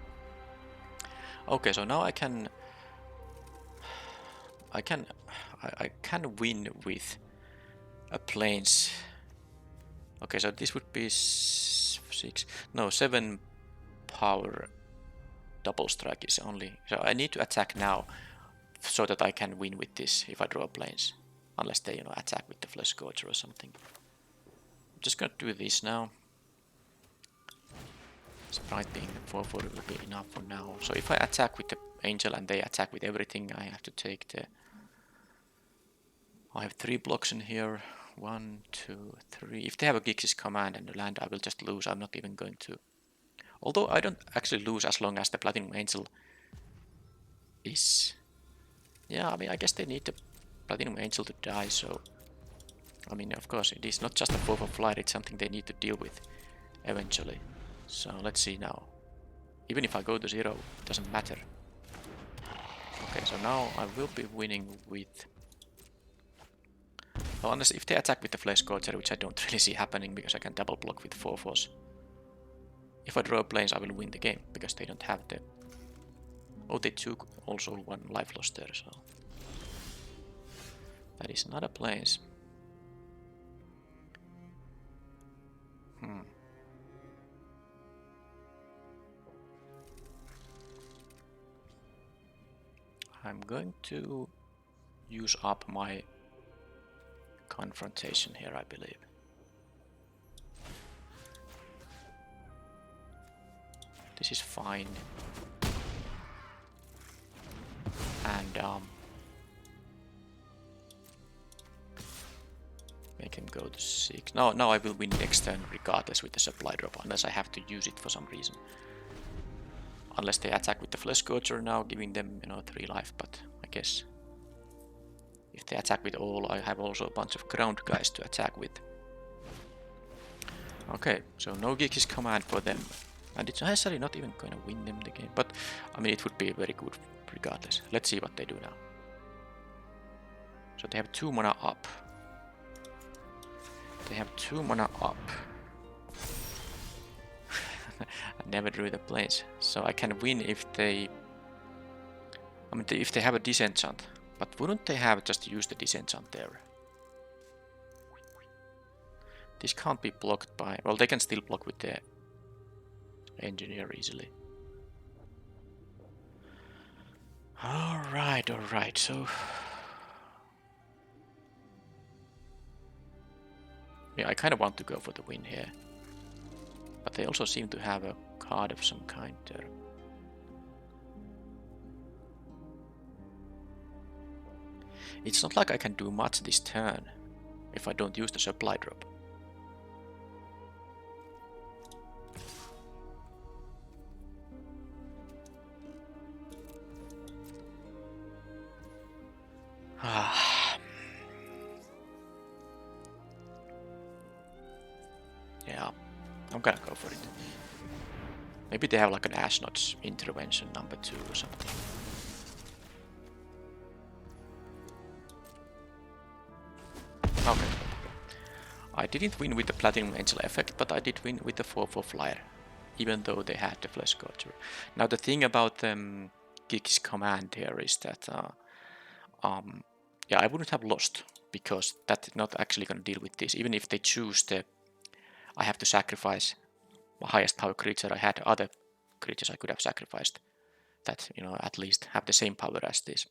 Okay, so now I can win with a plains. Okay, so this would be 7 power. Double strike is only, so I need to attack now so that I can win with this if I draw plains, unless they, you know, attack with the flesh scorcher or something. I'm just gonna do this now. Sprite being 4/4 will be enough for now. So if I attack with the angel and they attack with everything, I have to take the. I have 3 blocks in here. 1, 2, 3. If they have a Gixis command and a land, I will just lose. I'm not even going to. Although I don't actually lose as long as the Platinum Angel is. Yeah, I mean, I guess they need the Platinum Angel to die, so. I mean, of course, it is not just a 4/4 flight, it's something they need to deal with eventually. So let's see now. Even if I go to 0, it doesn't matter. Okay, so now I will be winning with. Well, unless if they attack with the Flesh Scorcher, which I don't really see happening because I can double block with 4/4s. If I draw plains, I will win the game because they don't have the. Oh, they took also 1 life loss there, so. That is not a plains. I'm going to use up my confrontation here, I believe. This is fine. And make him go to 6. No, I will win next turn regardless with the supply drop, unless I have to use it for some reason. Unless they attack with the Flesh Scorcher now, giving them, you know, 3 life, but I guess if they attack with all, I have also a bunch of ground guys to attack with. Okay, so no Gixis command for them. And it's necessarily not even going to win them the game, but I mean, it would be very good regardless. Let's see what they do now. So they have 2 mana up. They have 2 mana up. I never drew the planes. So I can win if they... I mean, if they have a disenchant. But wouldn't they have just used the disenchant there? This can't be blocked by... Well, they can still block with the engineer easily. Alright, so... Yeah, I kind of want to go for the win here. But they also seem to have a card of some kind there. It's not like I can do much this turn if I don't use the supply drop. Yeah, I'm gonna go for it. Maybe they have like an Ashnod's intervention number 2 or something. Okay. I didn't win with the Platinum Angel effect, but I did win with the 4/4 flyer, even though they had the Flesh Scorcher. Now the thing about Gig's command here is that yeah, I wouldn't have lost, because that's not actually going to deal with this. Even if they choose the... I have to sacrifice my highest power creature. I had other creatures I could have sacrificed that, you know, at least have the same power as this.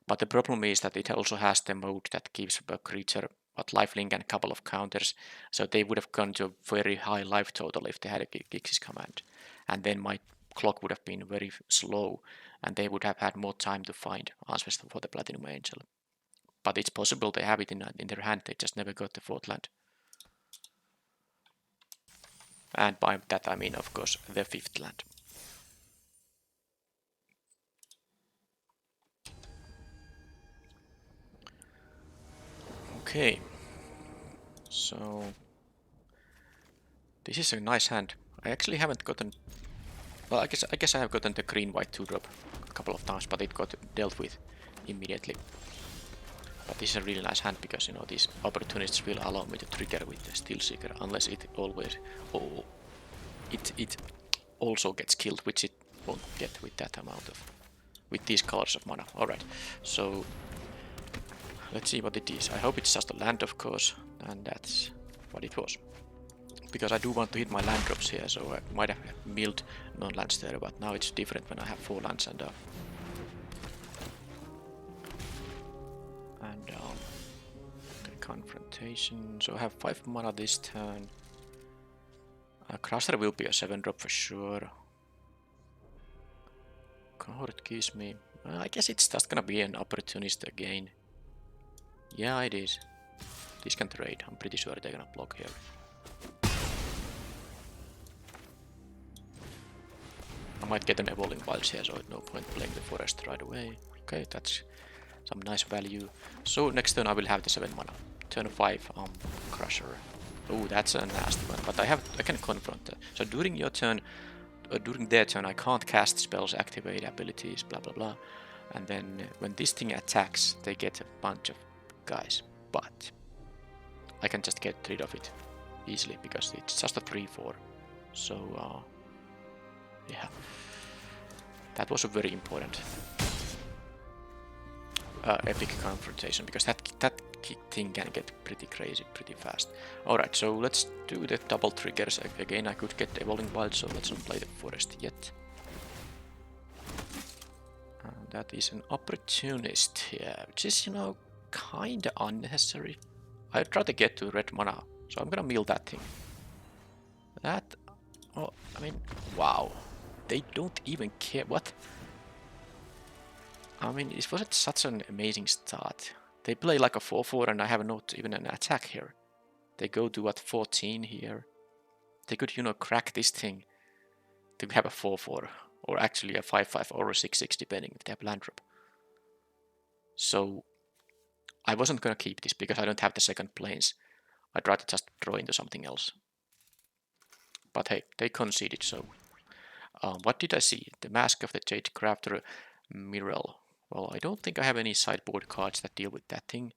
But the problem is that it also has the mode that gives a creature what lifelink and a couple of counters, so they would have gone to a very high life total if they had a Gixis command. And then my clock would have been very slow, and they would have had more time to find answers for the Platinum Angel. But it's possible they have it in their hand, they just never got the 4th land. And by that I mean, of course, the 5th land. Okay. So... this is a nice hand. I actually haven't gotten... well, I guess I have gotten the green-white 2-drop a couple of times, but it got dealt with immediately. But this is a really nice hand because, you know, these opportunities will allow me to trigger with the Steel Seeker, unless it always... oh, it also gets killed, which it won't get with that amount of... with these colors of mana. Alright, so... let's see what it is. I hope it's just a land, of course, and that's what it was. Because I do want to hit my land drops here, so I might have milled non-lands there, but now it's different when I have 4 lands and okay, confrontation. So I have 5 mana this turn. Crusher will be a 7-drop for sure. Cohort gives me... I guess it's just gonna be an opportunist again. Yeah, it is. This can trade. I'm pretty sure they're gonna block here. I might get an Evolving Wilds here, so no point playing the forest right away. Okay, that's some nice value. So next turn I will have the 7 mana. Turn 5, Crusher. Oh, that's a nasty one, but I can confront that. So during your turn, during their turn, I can't cast spells, activate abilities, blah blah blah. And then when this thing attacks, they get a bunch of guys. But I can just get rid of it easily because it's just a 3/4. So yeah, that was a very important epic confrontation, because that thing can get pretty crazy pretty fast. Alright, so let's do the double triggers again. I could get Evolving Wild, so let's not play the forest yet. That is an opportunist here, which is, you know, kinda unnecessary. I try to get to red mana, so I'm gonna mill that thing. That... oh, I mean, wow. They don't even care. What? I mean, it wasn't such an amazing start. They play like a 4/4 and I have not even an attack here. They go to what, 14 here? They could, you know, crack this thing to have a 4/4, or actually a 5/5 or a 6/6 depending if they have land drop. So I wasn't gonna keep this because I don't have the second planes. I'd rather just draw into something else. But hey, they conceded, so... what did I see? The Mask of the Jade Crafter, Mirrel. Well, I don't think I have any sideboard cards that deal with that thing.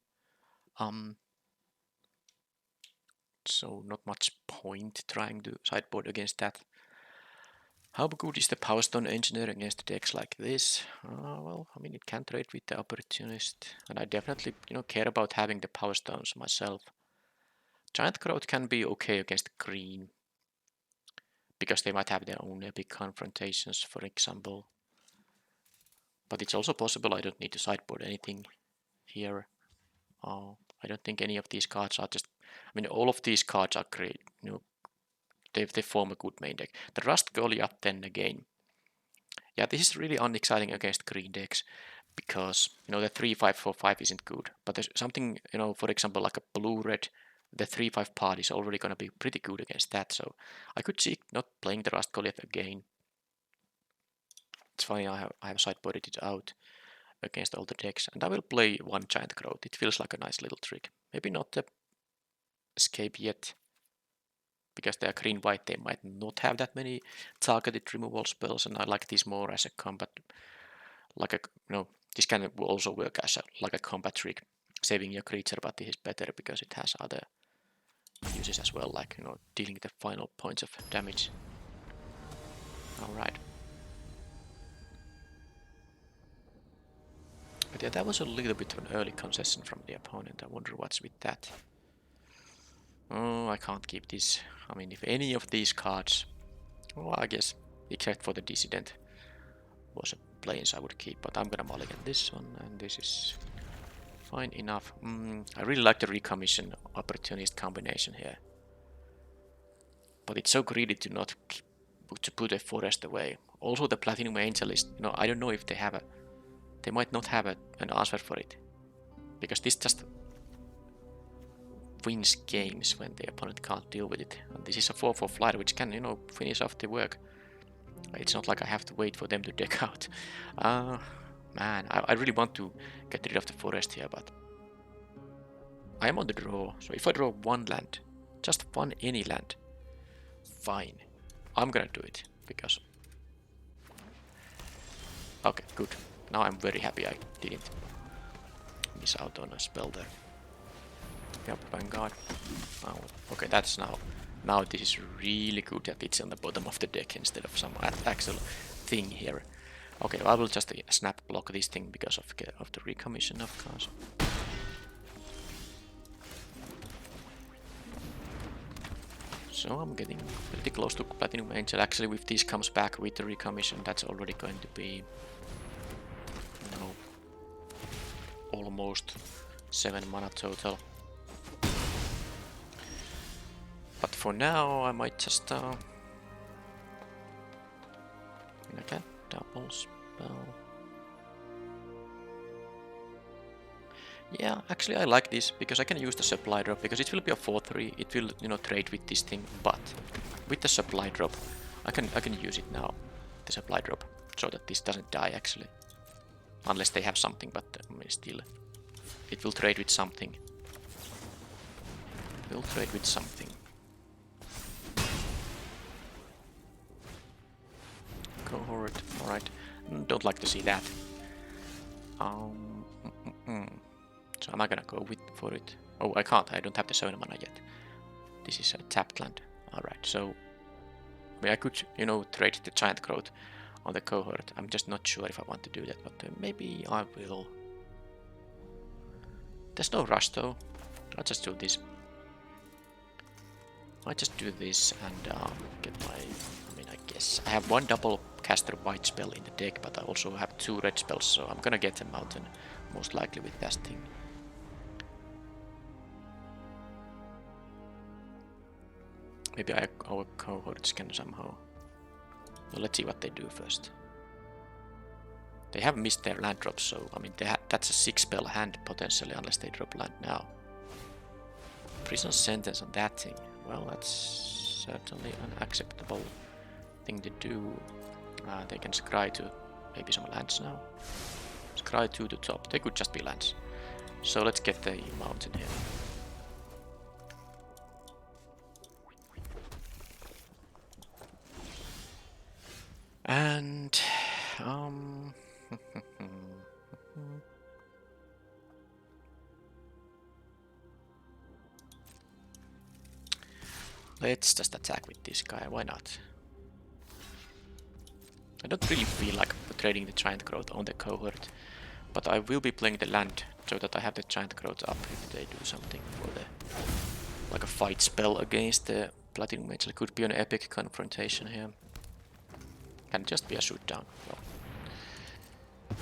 So not much point trying to sideboard against that. How good is the Power Stone Engineer against decks like this? Well, I mean, it can trade with the Opportunist, and I definitely, care about having the Power Stones myself. Giant Growth can be okay against green, because they might have their own epic confrontations, for example. But it's also possible I don't need to sideboard anything here. I don't think any of these cards are just... I mean, all of these cards are great. They form a good main deck. The Rust Goliath then again. Yeah, this is really unexciting against green decks because, the 3-5-4-5 isn't good. But there's something, for example, like a blue-red, the 3-5 part is already going to be pretty good against that. So I could see not playing the Rust Goliath again. It's funny, I have sideboarded it out against all the decks, and I will play one Giant Growth. It feels like a nice little trick. Maybe not the Escape yet, because they are green-white, they might not have that many targeted removal spells, and I like this more as a combat, like a, this can also work as like a combat trick, saving your creature, but this is better because it has other uses as well, like, dealing the final points of damage. Alright. But yeah, that was a little bit of an early concession from the opponent. I wonder what's with that. Oh, I can't keep this. I mean, if any of these cards, well, I guess, except for the Dissident, was a plains I would keep, but I'm gonna mulligan this one, and this is fine enough. I really like the Recommission Opportunist combination here. But it's so greedy to not to put a forest away. Also, the Platinum Angel is, I don't know if they might not have an answer for it. Because this just wins games when the opponent can't deal with it. And this is a 4-4 flyer which can, finish off the work. It's not like I have to wait for them to deck out. Man, I really want to get rid of the forest here, but I am on the draw. So if I draw one land, just one any land, fine. I'm gonna do it, because... Okay, good. Now I'm very happy I didn't miss out on a spell there. Yep, Vanguard. Oh, okay, that's now... Now this is really good that it's on the bottom of the deck instead of some actual thing here. Okay, I will just snap block this thing because of the recommission, of course. So I'm getting pretty close to Platinum Angel. Actually, if this comes back with the recommission, that's already going to be, almost 7 mana total. But for now, I might just... I can double spell. Yeah, actually I like this, because I can use the supply drop, because it will be a 4-3, it will, trade with this thing, but with the supply drop, I can use it now, the supply drop, so that this doesn't die actually. Unless they have something, but I mean, still, it will trade with something. It will trade with something. Cohort, alright, don't like to see that. So am I gonna go for it? Oh, I can't, I don't have the 7 mana yet. This is a tapped land. Alright, so... I mean, I could, trade the Giant Growth on the Cohort. I'm just not sure if I want to do that, but maybe I will. There's no rush though. I'll just do this. I just do this and get my... I mean, I guess I have one double caster white spell in the deck, but I also have 2 red spells, so I'm gonna get a mountain most likely with that thing. Maybe our cohorts can somehow... Well, let's see what they do first. They have missed their land drops, so I mean that's a 6 spell hand potentially, unless they drop land now. Prison Sentence on that thing. Well, that's certainly an acceptable thing to do. They can scry to maybe some lands now. Scry 2 to top. They could just be lands. So let's get the mountain here. And let's just attack with this guy, why not? I don't really feel like trading the giant growth on the cohort, but I will be playing the land so that I have the giant growth up if they do something for the like a fight spell against the Platinum Mage. It could be an epic confrontation here. Can just be a shoot down. Well.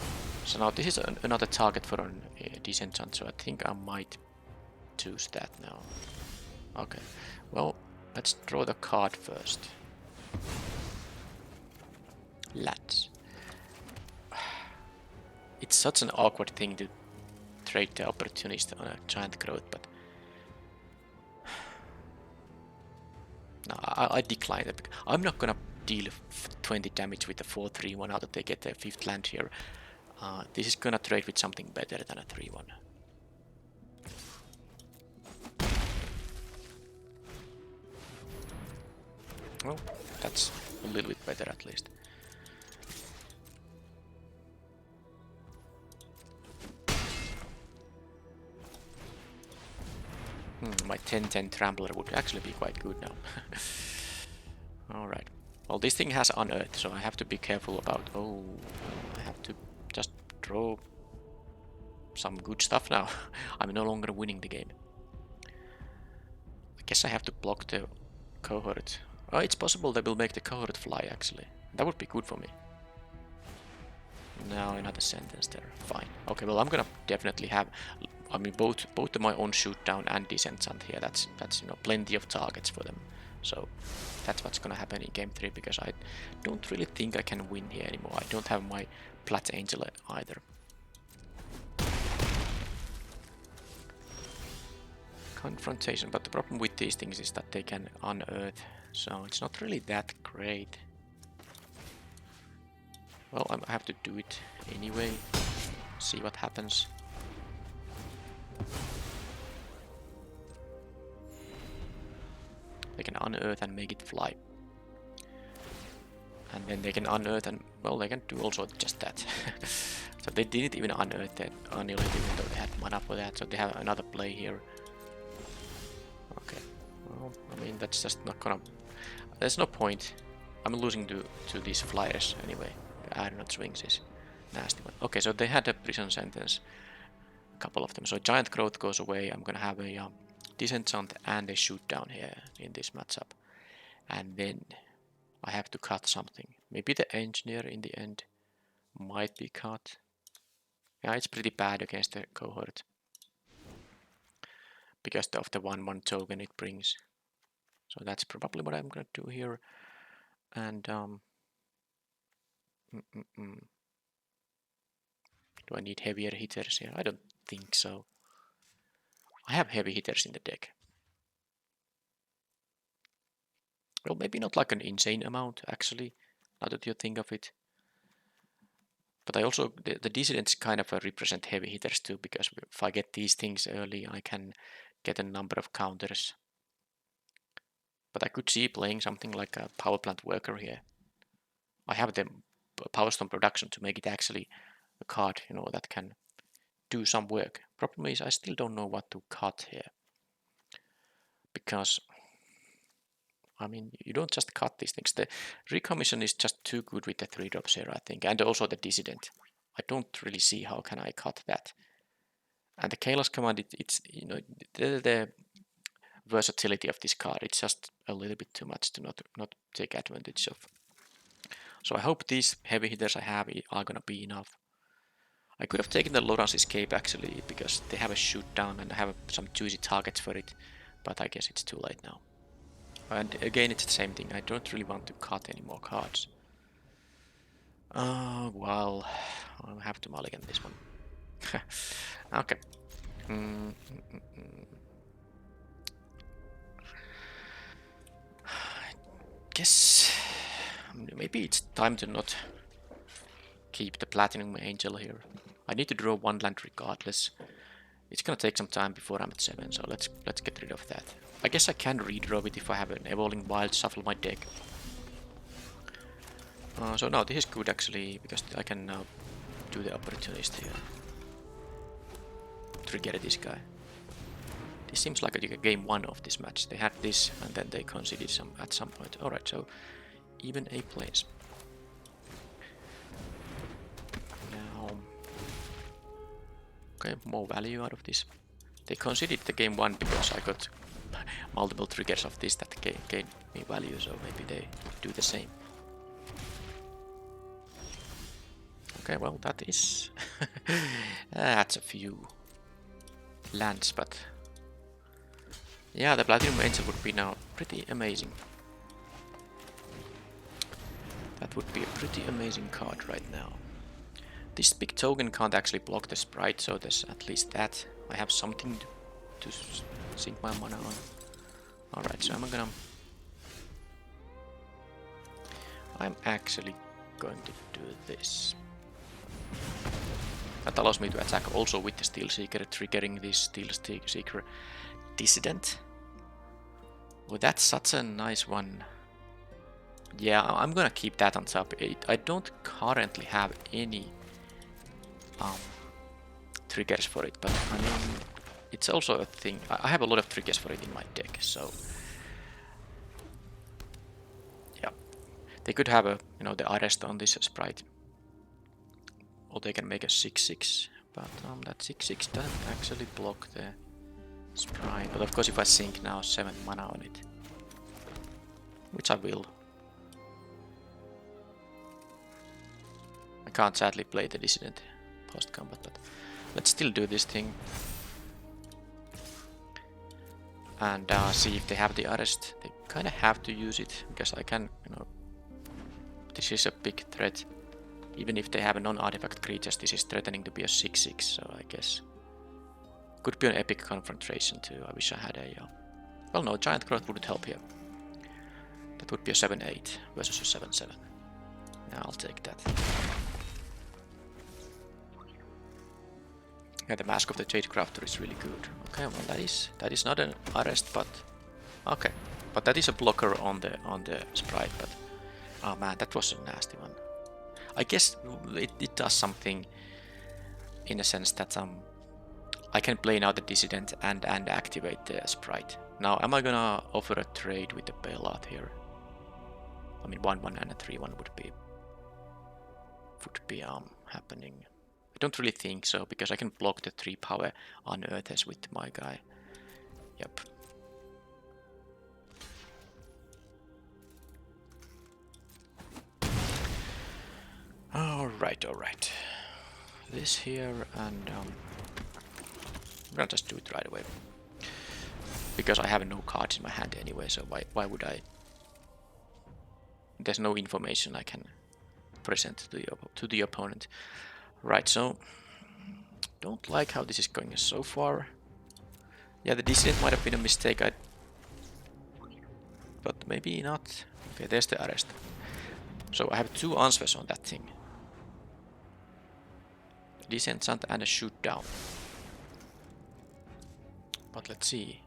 So now this is another target for an disenchant, so I think I might choose that now. Okay, well, let's draw the card first. Lads. It's such an awkward thing to trade the opportunist on a giant growth, but no, I decline it. I'm not gonna deal 20 damage with the 4-3-1 out that they get their 5th land here. This is gonna trade with something better than a 3-1. Well, that's a little bit better at least. My 10-10 Trampler would actually be quite good now. Alright. Well, this thing has Unearth, so I have to be careful about... Oh, I have to just draw some good stuff now. I'm no longer winning the game. I guess I have to block the cohort. Oh, it's possible they will make the cohort fly, actually. That would be good for me. No, another sentence there. Fine. Okay, well, I'm gonna definitely have... I mean, both my own shoot down and disenchant here. That's you know, plenty of targets for them. So that's what's gonna happen in game 3, because I don't really think I can win here anymore. I don't have my Plat Angel either. Confrontation, but the problem with these things is that they can unearth, so it's not really that great. Well, I have to do it anyway. See what happens. They can unearth and make it fly. And then they can unearth and, well, they can do also just that. So they didn't even unearth that Annihilate, even though they had mana for that. So they have another play here. Okay. Well, I mean, that's just not gonna... There's no point. I'm losing to these flyers anyway. The Iron Swings is nasty one. Okay, so they had a prison sentence. A couple of them. So giant growth goes away. I'm gonna have a disenchant and a shoot down here in this matchup. And then I have to cut something. Maybe the engineer in the end might be cut. Yeah, it's pretty bad against the cohort because of the 1/1 token it brings. So that's probably what I'm gonna do here. And do I need heavier hitters here? I don't think so. I have heavy hitters in the deck. Well, maybe not like an insane amount, actually, now that you think of it. But I also, the dissidents kind of represent heavy hitters too, because if I get these things early, I can get a number of counters. But I could see playing something like a power plant worker here. I have the power stone production to make it actually a card, you know, that can do some work. Problem is, I still don't know what to cut here. Because, I mean, you don't just cut these things. The recommission is just too good with the 3-drops here, I think. And also the dissident. I don't really see how can I cut that. And the Chaos command, it's you know, the versatility of this card, it's just a little bit too much to not take advantage of. So I hope these heavy hitters I have are gonna be enough. I could have taken the Loran's Escape actually, because they have a shoot down and I have some juicy targets for it, but I guess it's too late now. And again, it's the same thing. I don't really want to cut any more cards. Well, I'll have to mulligan this one. Okay. I guess maybe it's time to not keep the Platinum Angel here. I need to draw 1 land regardless. It's gonna take some time before I'm at 7, so let's get rid of that. I guess I can redraw it if I have an Evolving Wild, shuffle my deck. So now this is good actually, because I can now do the opportunist here. Trigger this guy. This seems like a game 1 of this match. They had this and then they conceded some at some point. Alright, so even a place. Okay, more value out of this. They conceded the game 1 because I got multiple triggers of this that gave me value, so maybe they do the same. Okay, well that is that's a few lands, but yeah, the Platinum Angel would be now pretty amazing. That would be a pretty amazing card right now. This big token can't actually block the sprite, so there's at least that. I have something to sink my mana on. Alright, so I'm actually going to do this. That allows me to attack also with the Steel Seeker, triggering this Steel Seeker Dissident. Oh, that's such a nice one. Yeah, I'm gonna keep that on top. I don't currently have any triggers for it, but I mean, it's also a thing. I have a lot of triggers for it in my deck, so yeah. They could have a, the arrest on this sprite. Or they can make a 6/6, but that 6/6 doesn't actually block the sprite. But of course, if I sink now 7 mana on it, which I will, I can't sadly play the Dissident post-combat, but let's still do this thing. And see if they have the arrest. They kind of have to use it, because I can, this is a big threat. Even if they have a non-artifact creatures, this is threatening to be a 6/6, so I guess. Could be an epic confrontation too. I wish I had a... well, no, Giant Growth wouldn't help here. That would be a 7/8 versus a 7/7. Yeah, I'll take that. Yeah, the Mask of the Jade Crafter is really good. Okay, well that is not an arrest, but okay. But that is a blocker on the sprite, but oh man, that was a nasty one. I guess it does something in a sense that I can play now the Dissident and activate the sprite. Now, am I gonna offer a trade with the bailout here? I mean, 1/1 and a 3/1 would be happening. I don't really think so, because I can block the 3 power unearths with my guy. Yep. Alright. This here, and I'm gonna just do it right away. Because I have no cards in my hand anyway, so why would I? There's no information I can present to the opponent. Right, so don't like how this is going so far. Yeah, the Dissident might have been a mistake, but maybe not. Okay, there's the arrest. So I have 2 answers on that thing. Disenchant and a shoot down. But let's see.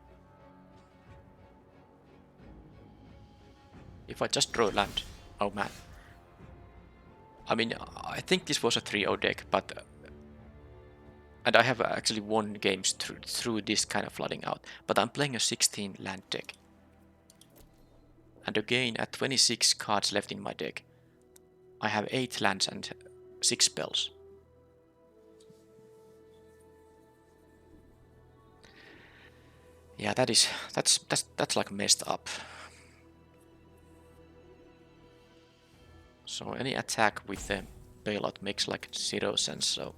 If I just draw land. Oh man. I mean, I think this was a 3-0 deck, but and I have actually won games through this kind of flooding out. But I'm playing a 16 land deck. And again, at 26 cards left in my deck, I have 8 lands and 6 spells. Yeah, that's like messed up. So any attack with the bailout makes like 0 sense. So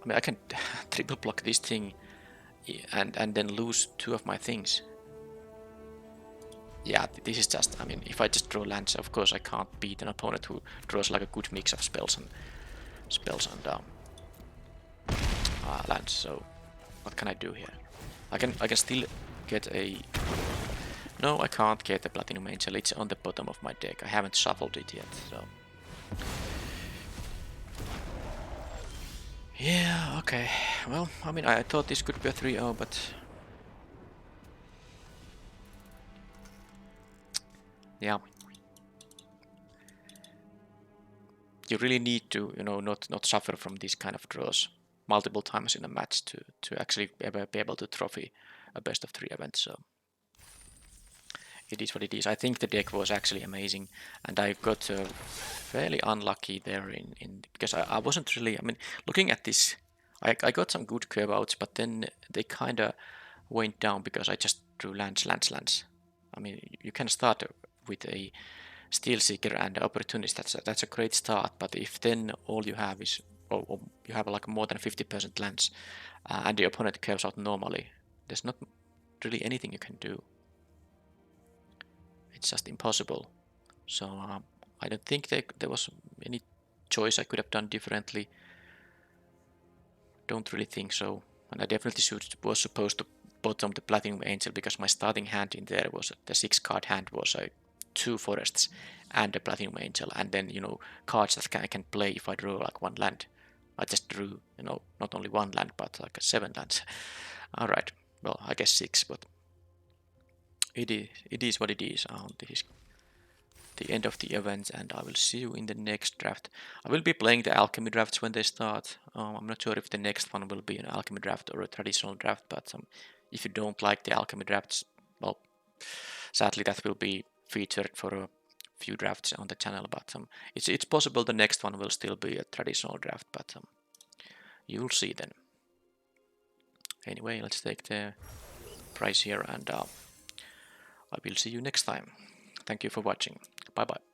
I mean, I can triple block this thing and then lose 2 of my things. Yeah, this is just, I mean, if I just draw lands, of course I can't beat an opponent who draws like a good mix of spells and lands. So what can I do here? I can still get a... No, I can't get the Platinum Angel. It's on the bottom of my deck. I haven't shuffled it yet, so... Yeah, okay. Well, I mean, I thought this could be a 3-0, but... Yeah. You really need to, not suffer from these kind of draws multiple times in a match to actually be able to trophy a best of 3 event, so... It is what it is. I think the deck was actually amazing, and I got fairly unlucky there in because I wasn't really... I mean, looking at this I got some good curve outs, but then they kind of went down because I just drew lands. I mean, you can start with a Steel Seeker and Opportunist. That's a great start, but if then all you have is, or you have like more than 50% lands, and the opponent curves out normally, there's not really anything you can do. It's just impossible. So I don't think there was any choice I could have done differently. Don't really think so. And I definitely was supposed to bottom the Platinum Angel because my starting hand in there was the 6-card hand was 2 forests and a Platinum Angel, and then cards that I can play if I draw like one land. I just drew not only one land but like 7 lands. All right, well I guess 6, but it is what it is. This is the end of the event, and I will see you in the next draft. I will be playing the alchemy drafts when they start. I'm not sure if the next one will be an alchemy draft or a traditional draft, but if you don't like the alchemy drafts, well, sadly that will be featured for a few drafts on the channel. But it's possible the next one will still be a traditional draft, but you'll see then. Anyway, let's take the prize here, and I will see you next time. Thank you for watching. Bye bye.